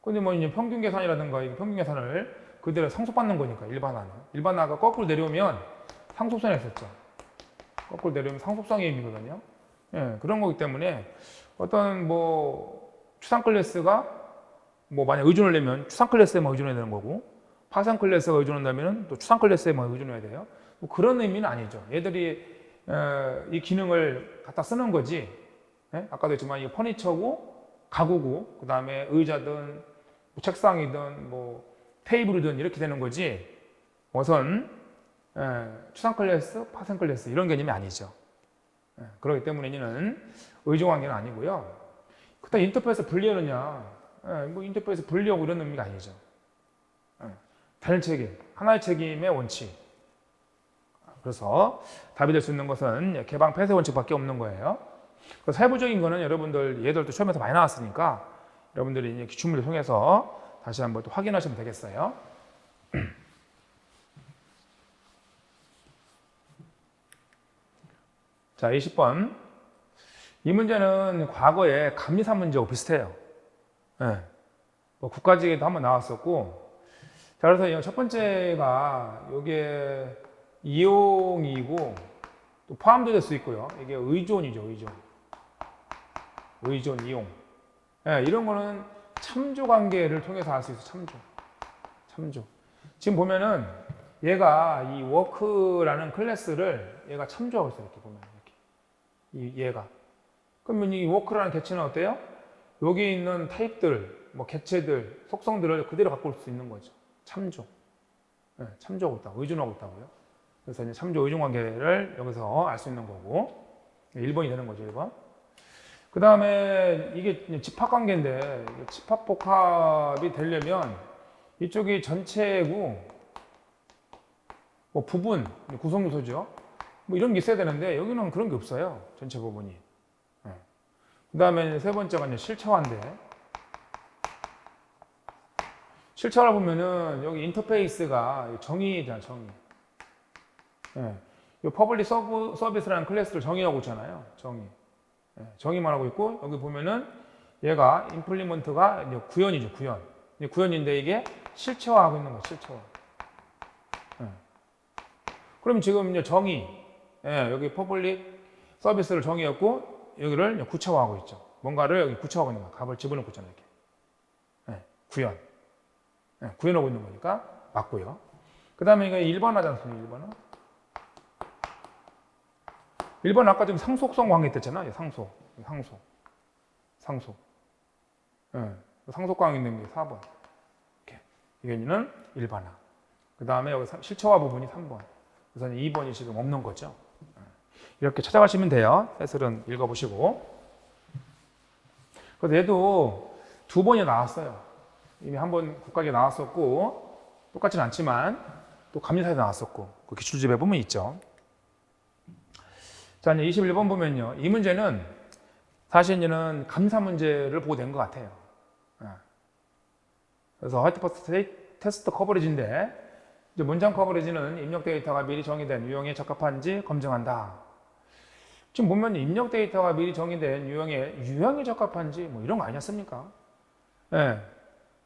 근데 뭐 이제 평균 계산이라든가 평균 계산을 그대로 상속받는 거니까 일반화는. 일반화가 거꾸로 내려오면 상속선에 있었죠. 거꾸로 내려오면 상속성의 의미거든요. 그런 거기 때문에 어떤 뭐 추상 클래스가 뭐 만약 의존을 내면 추상 클래스에만 의존해야 되는 거고 파생 클래스가 의존한다면 또 추상 클래스에만 의존해야 돼요. 뭐 그런 의미는 아니죠. 얘들이 이 기능을 갖다 쓰는 거지. 아까도 했지만 이게 퍼니처고 가구고 그 다음에 의자든 뭐 책상이든 뭐 테이블이든 이렇게 되는 거지. 우선 추상 클래스, 파생 클래스 이런 개념이 아니죠. 그렇기 때문에 얘는 의존관계는 아니고요. 그렇다 인터페이스 분리하느냐, 뭐 인터페이스 분리하고 이런 의미가 아니죠. 단일 책임, 하나의 책임의 원칙. 그래서 답이 될 수 있는 것은 개방 폐쇄 원칙밖에 없는 거예요. 그 세부적인 거는 여러분들 얘들도 시험에서 많이 나왔으니까 여러분들이 이제 기출문을 통해서 다시 한번 또 확인하시면 되겠어요. 자, 20번. 이 문제는 과거에 감리사 문제하고 비슷해요. 뭐 국가직에도 한번 나왔었고. 자, 그래서 첫 번째가 이게 이용이고 또 포함도 될 수 있고요. 이게 의존이죠, 의존. 의존, 이용. 이런 거는 참조 관계를 통해서 알 수 있어, 참조. 지금 보면은 얘가 이 워크라는 클래스를 얘가 참조하고 있어요, 이렇게 보면. 얘가. 그러면 이 워크라는 개체는 어때요? 여기 있는 타입들, 뭐 개체들, 속성들을 그대로 갖고 올 수 있는 거죠. 참조. 참조하고 있다. 의존하고 있다고요. 그래서 이제 참조 의존 관계를 여기서 알 수 있는 거고. 1번이 되는 거죠, 1번. 그 다음에 이게 집합 관계인데, 집합 복합이 되려면 이쪽이 전체고, 뭐 부분, 구성 요소죠. 뭐 이런 게 있어야 되는데, 여기는 그런 게 없어요. 전체 부분이. 그 다음에 세 번째가 이제 실체화인데, 실체화를 보면은 여기 인터페이스가 정의잖아, 정의. 이 퍼블릭 서비스라는 클래스를 정의하고 있잖아요. 정의만 하고 있고, 여기 보면은 얘가 임플리먼트가 이제 구현이죠, 구현. 구현인데 이게 실체화하고 있는 거예요, 실체화. 그럼 지금 이제 정의, 여기 퍼블릭 서비스를 정의했고, 여기를 구체화하고 있죠. 뭔가를 여기 구체화하고 있는 거야. 값을 집어넣고 있잖아요, 이렇게. 구현. 구현하고 있는 거니까 맞고요. 그 다음에 이거 1번하지 않습니까? 1번 아까 지금 상속성 관계 있댔잖아요. 상속. 상속 관계 있는 게 4번. 이렇게. 이게는 일반화. 그 다음에 여기 실체화 부분이 3번. 그래서 2번이 지금 없는 거죠. 이렇게 찾아가시면 돼요. 해설은 읽어보시고. 그래서 얘도 2번이 나왔어요. 이미 한번 국가에 나왔었고 똑같진 않지만 또 감리사에 나왔었고 그 기출집에 보면 있죠. 자, 이제 21번 보면요. 이 문제는 사실 이제는 감사 문제를 보고 낸 것 같아요. 그래서 화이트박스 테스트 커버리지인데 이제 문장 커버리지는 입력 데이터가 미리 정의된 유형에 적합한지 검증한다. 지금 보면 입력 데이터가 미리 정의된 유형에 적합한지 뭐 이런 거 아니었습니까? 예.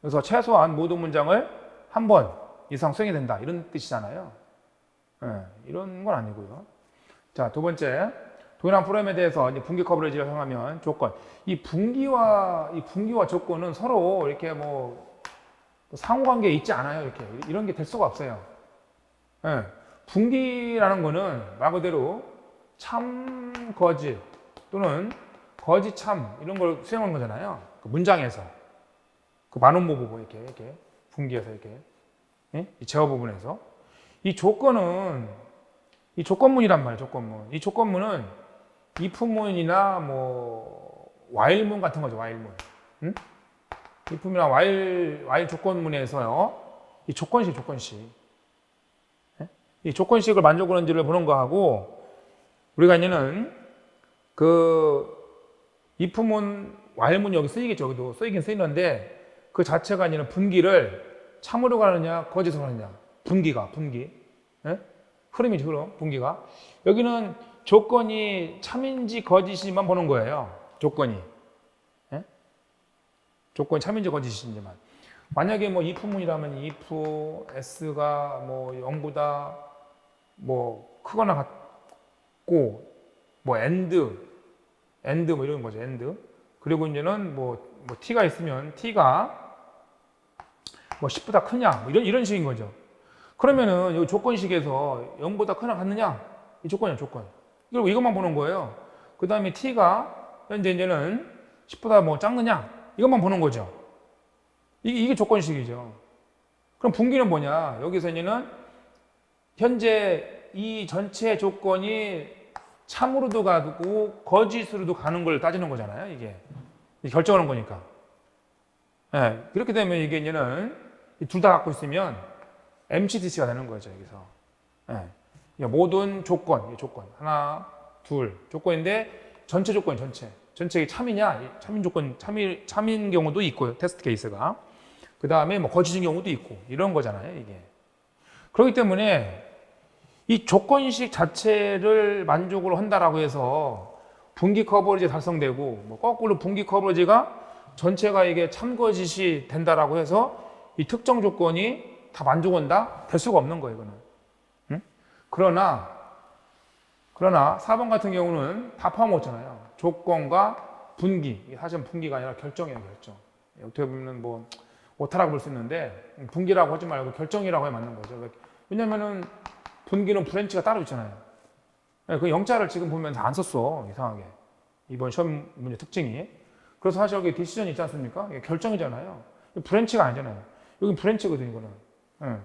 그래서 최소한 모든 문장을 한 번 이상 수행이 된다 이런 뜻이잖아요. 예. 이런 건 아니고요. 자, 두 번째 동일한 프로그램에 대해서 이제 분기 커버리지를 사용하면 조건. 이 분기와 조건은 서로 이렇게 뭐 상호관계에 있지 않아요. 이렇게 이런 게 될 수가 없어요. 예. 분기라는 거는 말 그대로 참 거짓 또는 거짓 참 이런 걸 수행하는 거잖아요. 그 문장에서 그 만원모 부분 이렇게 분기에서 이렇게 예? 이 제어 부분에서 이 조건은 이 조건문이란 말이에요. 조건문. 이 조건문은 if문이나 뭐 while문 같은 거죠. while문. 응? if문이나 while 조건문에서요. 이 조건식. 예? 이 조건식을 만족하는지를 보는 거하고 우리가 이제는 그 if문, while문 여기 쓰이겠죠. 여기도 쓰이긴 쓰이는데 그 자체가 아니라 분기를 참으로 가느냐 거짓으로 가느냐. 분기. 예? 흐름이죠. 흐름. 분기가. 여기는 조건이 참인지 거짓인지만 보는 거예요. 조건이. 예? 조건이 참인지 거짓인지만. 만약에 뭐 if문이라면 if s가 뭐 0보다 뭐 크거나 같고 뭐 and 뭐 이런 거죠. and. 그리고 이제는 뭐 t가 있으면 t가 뭐 10보다 크냐 뭐 이런 식인 거죠. 그러면은 이 조건식에서 0보다 크나 같느냐? 이 조건이야, 조건. 그리고 이것만 보는 거예요. 그 다음에 t가 현재 이제는 10보다 뭐 작느냐? 이것만 보는 거죠. 이게 조건식이죠. 그럼 분기는 뭐냐? 여기서 이제는 현재 이 전체 조건이 참으로도 가고 거짓으로도 가는 걸 따지는 거잖아요. 이게 결정하는 거니까. 네, 그렇게 되면 이게 이제는 둘 다 갖고 있으면 MCDC가 되는 거죠, 여기서. 네. 모든 조건. 하나, 둘. 조건인데, 전체 조건이 전체 참이냐? 참인 조건, 참인 경우도 있고요, 테스트 케이스가. 그 다음에 뭐 거짓인 경우도 있고, 이런 거잖아요, 이게. 그렇기 때문에, 이 조건식 자체를 만족으로 한다라고 해서, 분기 커버리지 달성되고, 뭐 거꾸로 분기 커버리지가 전체가 이게 참거짓이 된다라고 해서, 이 특정 조건이 다 만족한다? 될 수가 없는 거예요, 이거는. 응? 그러나 4번 같은 경우는 다 포함없잖아요. 조건과 분기. 사실은 분기가 아니라 결정이에요, 결정. 어떻게 보면 뭐, 오타라고 볼 수 있는데, 분기라고 하지 말고 결정이라고 해 맞는 거죠. 왜냐면은, 분기는 브랜치가 따로 있잖아요. 그 영자를 지금 보면 다 안 썼어, 이상하게. 이번 시험 문제 특징이. 그래서 사실 여기 디시전이 있지 않습니까? 이게 결정이잖아요. 브랜치가 아니잖아요. 여긴 브랜치거든요, 이거는.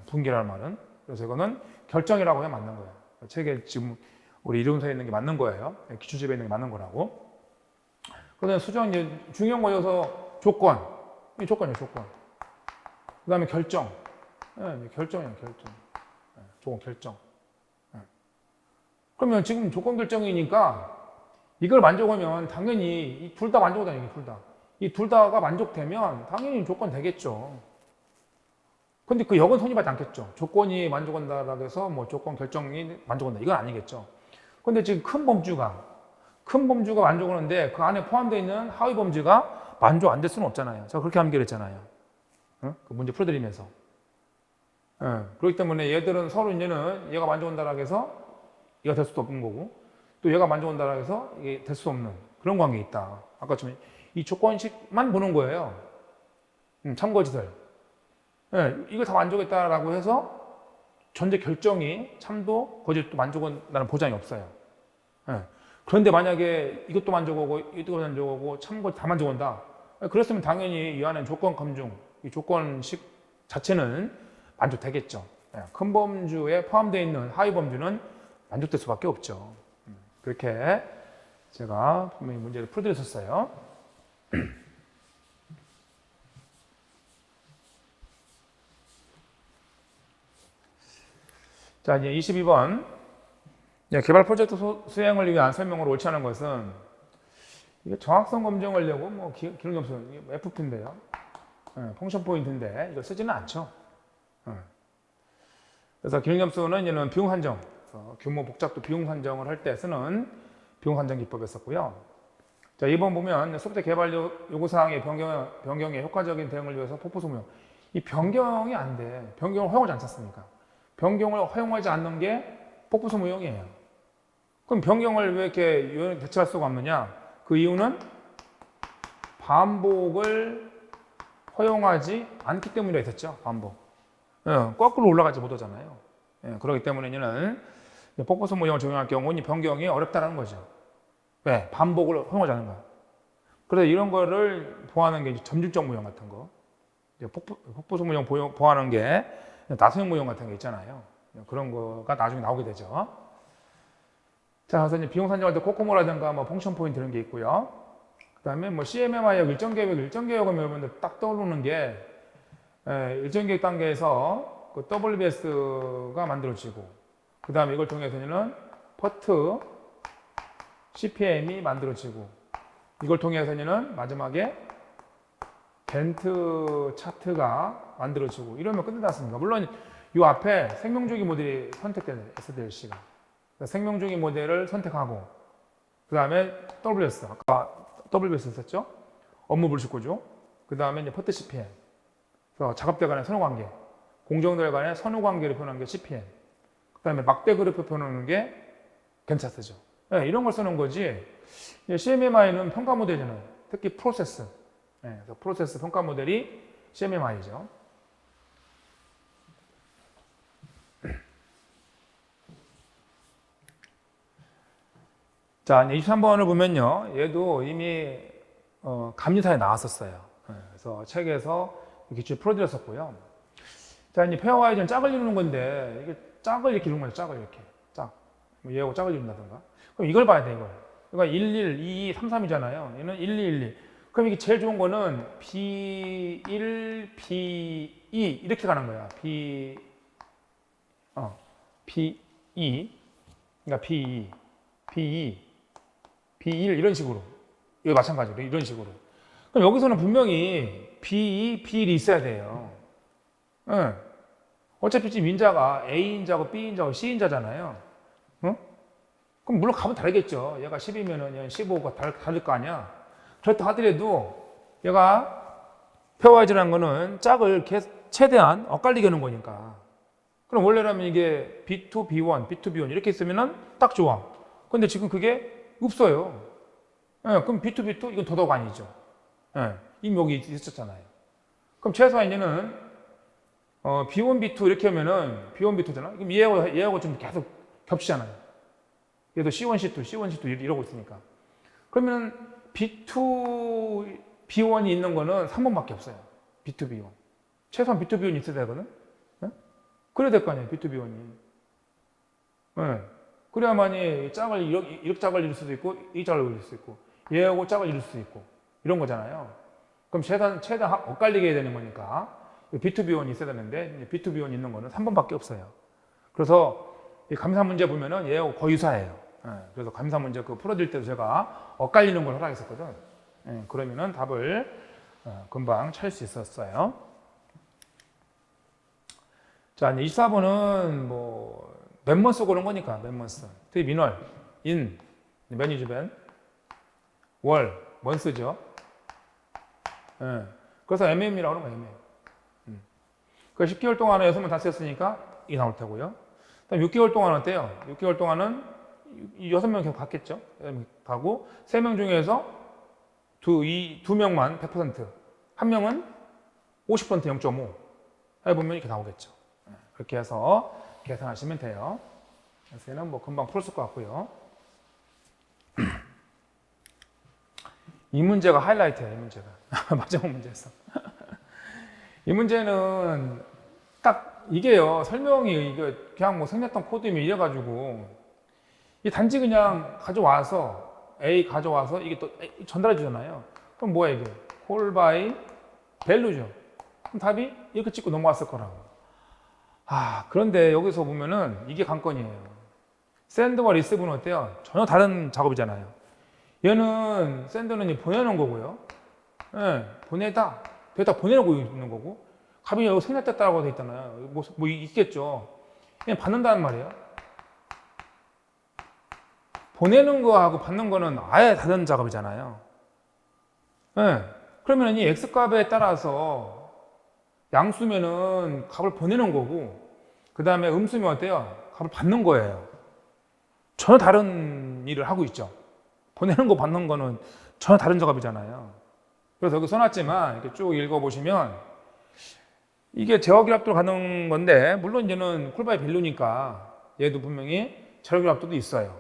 분기라는 말은. 그래서 이거는 결정이라고 해 맞는 거예요. 책에 지금 우리 이론서에 있는 게 맞는 거예요. 기출집에 있는 게 맞는 거라고. 그다음에 수정 이제 중요한 거여서 조건. 이 조건이에요, 조건. 그다음에 결정. 결정이에요, 결정. 조건 결정. 그러면 지금 조건 결정이니까 이걸 만족하면 당연히 둘 다 만족하다니, 둘 다. 이 둘 다가 만족되면 당연히 조건 되겠죠. 근데 그 역은 성립하지 않겠죠. 조건이 만족한다라고 해서 뭐 조건 결정이 만족한다. 이건 아니겠죠. 근데 지금 큰 범주가 만족하는데 그 안에 포함되어 있는 하위 범주가 만족 안 될 수는 없잖아요. 제가 그렇게 암기했잖아요. 그 문제 풀어드리면서. 그렇기 때문에 얘들은 서로 이제는 얘가 만족한다라고 해서 얘가 될 수도 없는 거고 또 얘가 만족한다라고 해서 이게 될 수 없는 그런 관계에 있다. 아까처럼 이 조건식만 보는 거예요. 참거짓을. 이걸 다 만족했다라고 해서 전제 결정이 참도 거짓도 만족한다는 보장이 없어요. 그런데 만약에 이것도 만족하고 이것도 만족하고 참거짓 다 만족한다. 그랬으면 당연히 이 안에 조건 검증, 이 조건식 자체는 만족되겠죠. 큰 범주에 포함되어 있는 하위 범주는 만족될 수밖에 없죠. 그렇게 제가 분명히 문제를 풀어드렸었어요. 자, 이제 22번. 개발 프로젝트 수행을 위한 설명으로 옳지 않은 것은 이게 정확성 검증을 하려고 뭐 기능점수 FP인데요. 펑션 포인트인데 이걸 쓰지는 않죠. 그래서 기능점수는 이제는 비용 산정, 규모 복잡도 비용 산정을 할 때 쓰는 비용 산정 기법이었었고요. 자, 2번 보면 소프트 개발 요구사항의 변경에 효과적인 대응을 위해서 폭포수 무용. 이 변경이 안 돼. 변경을 허용하지 않습니까? 변경을 허용하지 않는 게 폭포수 무용이에요. 그럼 변경을 왜 이렇게 대체할 수가 없느냐? 그 이유는 반복을 허용하지 않기 때문이라 했었죠. 반복. 거꾸로 올라가지 못하잖아요. 그렇기 때문에는 폭포수 무용을 적용할 경우는 이 변경이 어렵다는 거죠. 왜? 반복을 허용하지 않는 거야. 그래서 이런 거를 보호하는 게 점진적 무용 같은 거. 폭포수 무용 보호하는 게 다수형 무용 같은 게 있잖아요. 그런 거가 나중에 나오게 되죠. 자, 그래서 이제 비용 산정할 때 코코모라든가 뭐 펑션 포인트 이런 게 있고요. 그 다음에 뭐 CMMI하고 일정 계획을 여러분들 딱 떠오르는 게 일정 계획 단계에서 그 WBS가 만들어지고, 그 다음에 이걸 통해서는 퍼트 CPM이 만들어지고, 이걸 통해서는 마지막에 벤트 차트가 만들어지고, 이러면 끝내지 않습니까? 물론 이 앞에 생명주기 모델이 선택되는 SDLC가. 생명주기 모델을 선택하고, 그 다음에 WS, 아까 WS 썼죠? 업무 불식구조. 그 다음에 이제 퍼트 CPM. 그래서 작업대 간의 선호관계, 공정들 간의 선호관계를 표현하는 게 CPM. 그 다음에 막대 그래프 표현하는 게 겐차트죠. 이런 걸 쓰는 거지. CMMI는 평가 모델이잖아요. 특히 프로세스. 그래서 프로세스 평가 모델이 CMMI죠. 자, 23번을 보면요. 얘도 이미 감리사에 나왔었어요. 그래서 책에서 기출 풀어드렸었고요. 자, 이제 페어와이즈는 짝을 이루는 건데, 이게 짝을 이렇게 이루는 거예요. 짝을 이렇게. 짝. 뭐 얘하고 짝을 이룬다든가. 그럼 이걸 봐야 돼, 이걸. 그러니까 11, 22, 33이잖아요. 얘는 1, 2, 1, 2. 그럼 이게 제일 좋은 거는 B1, B2 이렇게 가는 거야. B2. 그러니까 B2, B2, B1 이런 식으로. 이거 마찬가지로 이런 식으로. 그럼 여기서는 분명히 B2, B1이 있어야 돼요. 어차피 지금 인자가 A인자고 B인자고 C인자잖아요. 그럼 물론 값은 다르겠죠. 얘가 10이면은 얘는 15가 다를 거 아니야. 그렇다 하더라도 얘가 페어와이즈라는 거는 짝을 최대한 엇갈리게 하는 거니까. 그럼 원래라면 이게 B2, B1, B2, B1 이렇게 있으면은 딱 좋아. 근데 지금 그게 없어요. 그럼 B2, B2 이건 더더욱 아니죠. 이미 여기 있었잖아요. 그럼 최소한 이제는 B1, B2 이렇게 하면은 B1, B2잖아. 그럼 얘하고 좀 계속 겹치잖아요. 얘도 C1, C2, C1, C2 이러고 있으니까. 그러면 B2, B1이 있는 거는 3번밖에 없어요. B2, B1. 최소한 B2, B1이 있어야 되거든. 그래야 될 거 아니에요. B2, B1이. 그래야만이 짝을 이렇게 짝을 이룰 수도 있고 이 짝을 이룰 수 있고 얘하고 짝을 이룰 수 있고 이런 거잖아요. 그럼 최대한 엇갈리게 해야 되는 거니까 B2, B1이 있어야 되는데 B2, B1 있는 거는 3번밖에 없어요. 그래서 이 감사 문제 보면은 얘하고 거의 유사해요. 그래서 감사 문제 그 풀어줄 때도 제가 엇갈리는 걸 허락했었거든. 그러면은 답을 금방 찾을 수 있었어요. 자, 이제 24번은 뭐 맨먼스 고른 거니까 맨먼스. 특히 민월, 인, 매니지먼트, 월, 먼스죠. 그래서 MM이라고 하는 거예요. MM. 그 10개월 동안에 6명 다 쓰였으니까 이 나올 테고요. 그다음 6개월 동안은 어때요? 6개월 동안은 6명 계속 받겠죠. 가고 3명 중에서 2명만 100%, 1명은 50% 0.5 해보면 이렇게 나오겠죠. 그렇게 해서 계산하시면 돼요. 그래서 얘는 뭐 금방 풀었을 것 같고요. 이 문제가 하이라이트예요. 이 문제가 마지막 문제에서. 이 문제는 딱 이게요. 설명이 이게 그냥 뭐 생략던 코드이면 이래가지고 이 단지 그냥 가져와서 A 가져와서 이게 또 전달해 주잖아요. 그럼 뭐야 이게? call by value죠. 그럼 답이 이렇게 찍고 넘어갔을 거라고. 그런데 여기서 보면은 이게 관건이에요. 샌드와 리시브는 어때요? 전혀 다른 작업이잖아요. 얘는 샌드는 보내는 거고요. 예, 보내다 보내고 있는 거고, 갑이 여기 생략됐다고 돼 있잖아요. 뭐 있겠죠. 그냥 받는다는 말이에요. 보내는 거하고 받는 거는 아예 다른 작업이잖아요. 예, 그러면 이 x 값에 따라서 양수면은 값을 보내는 거고, 그 다음에 음수면 어때요? 값을 받는 거예요. 전혀 다른 일을 하고 있죠. 보내는 거 받는 거는 전혀 다른 작업이잖아요. 그래서 여기 써놨지만 이렇게 쭉 읽어보시면 이게 제어기압도로 가는 건데, 물론 이제는 콜바이 밸류니까 얘도 분명히 제어기압도도 있어요.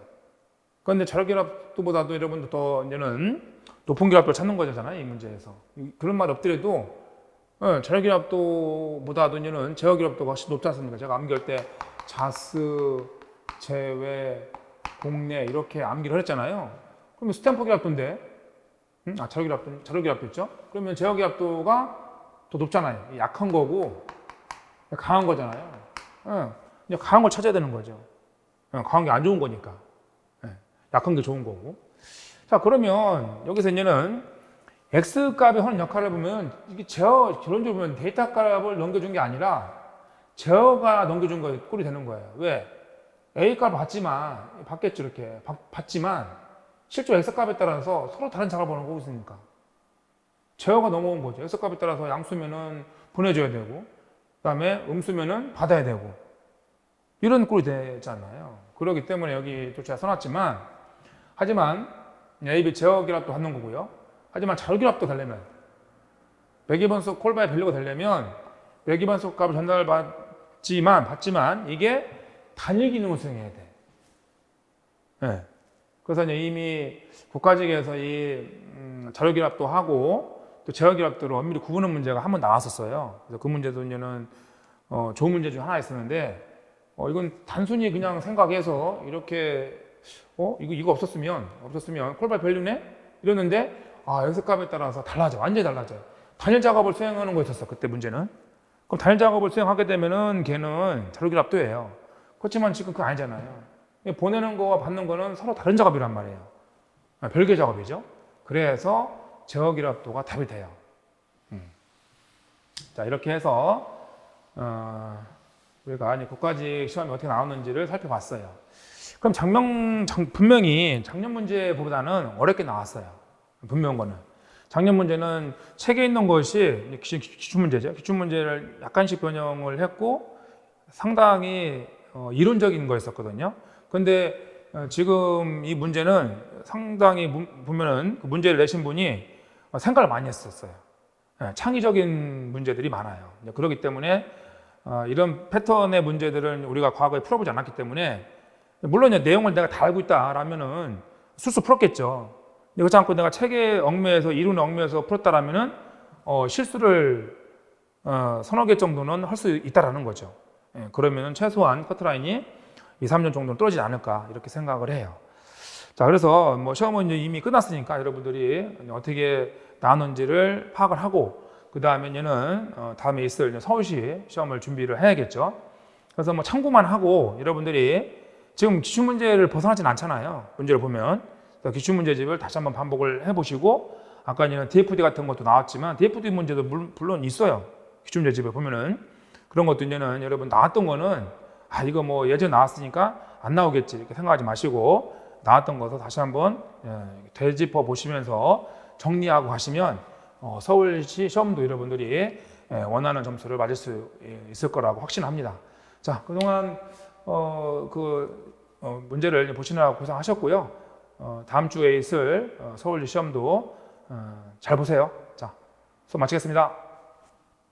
그런데 제어기압도보다도 여러분들 더 이제는 높은 기압도를 찾는 거잖아요, 이 문제에서. 그런 말 없더라도 제어기압도보다도 이제는 제어기압도가 훨씬 높지 않습니까? 제가 암기할 때 자스, 제외, 공내 이렇게 암기를 했잖아요. 그러면 스탬퍼 기압도인데, 제어기압도 있죠? 그러면 제어기압도가 더 높잖아요. 약한 거고 강한 거잖아요. 이제 강한 걸 찾아야 되는 거죠. 강한 게 안 좋은 거니까. 약한 게 좋은 거고. 자, 그러면 여기서 이제는 x 값이 하는 역할을 보면 이게 결론적으로 보면 데이터 값을 넘겨준 게 아니라 제어가 넘겨준 거에 꼴이 되는 거예요. 왜? a 값을 받겠죠, 이렇게 받지만 실제 x 값에 따라서 서로 다른 작업을 하고 있으니까 제어가 넘어온 거죠. x 값에 따라서 양수면은 보내줘야 되고, 그 다음에 음수면은 받아야 되고, 이런 꼴이 되잖아요. 그렇기 때문에 여기 또 제가 써놨지만, 하지만 A, B 제어기압도 받는 거고요. 하지만 자료기압도 되려면, 매기반속 콜바이 밸류가 되려면 매기반속 값을 받지만 이게 단일 기능을 수행해야 돼. 네. 그래서 이제 이미 국가직에서 이 자료기압도 하고 또 제어기압도를 엄밀히 구분하는 문제가 한 번 나왔었어요. 그래서 그 문제도 이제는 좋은 문제 중 하나 있었는데, 이건 단순히 그냥 생각해서 이렇게 이거 없었으면 콜바이 밸류네 이랬는데, x 값에 따라서 달라져, 완전히 달라져요. 단일 작업을 수행하는 거였었어, 그때 문제는. 그럼 단일 작업을 수행하게 되면은 걔는 자료기압도예요. 그렇지만 지금 그거 아니잖아요. 보내는 거와 받는 거는 서로 다른 작업이란 말이에요. 별개 작업이죠. 그래서 제어기압도가 답이 돼요. 자, 이렇게 해서 우리가 이제 국가직 시험이 어떻게 나오는지를 살펴봤어요. 그럼 분명히 작년 문제보다는 어렵게 나왔어요. 분명한 거는. 작년 문제는 책에 있는 것이 기출문제죠. 기출문제를 약간씩 변형을 했고 상당히 이론적인 거였었거든요. 근데 지금 이 문제는 상당히 보면은 그 문제를 내신 분이 생각을 많이 했었어요. 창의적인 문제들이 많아요. 그렇기 때문에 이런 패턴의 문제들은 우리가 과거에 풀어보지 않았기 때문에, 물론 내용을 내가 다 알고 있다라면은 술술 풀었겠죠. 그렇지 않고 내가 책에 얽매여서 이론에 얽매여서 풀었다라면은 실수를 서너 개 정도는 할 수 있다라는 거죠. 그러면은 최소한 커트라인이 2, 3년 정도는 떨어지지 않을까 이렇게 생각을 해요. 자, 그래서 뭐 시험은 이제 이미 끝났으니까 여러분들이 어떻게 나왔는지를 파악을 하고, 그 다음에는 다음에 있을 서울시 시험을 준비를 해야겠죠. 그래서 뭐 참고만 하고 여러분들이 지금 기출문제를 벗어나진 않잖아요. 문제를 보면 기출문제집을 다시 한번 반복을 해보시고, 아까 이제 DFD 같은 것도 나왔지만 DFD 문제도 물론 있어요. 기출문제집에 보면은 그런 것도 이제는 여러분 나왔던 거는 이거 뭐 예전에 나왔으니까 안 나오겠지 이렇게 생각하지 마시고, 나왔던 것을 다시 한번 되짚어 보시면서 정리하고 가시면 서울시 시험도 여러분들이 원하는 점수를 맞을 수 있을 거라고 확신합니다. 자, 그동안 문제를 보시느라고 고생하셨고요. 다음 주에 있을 서울시 시험도 잘 보세요. 자, 수업 마치겠습니다.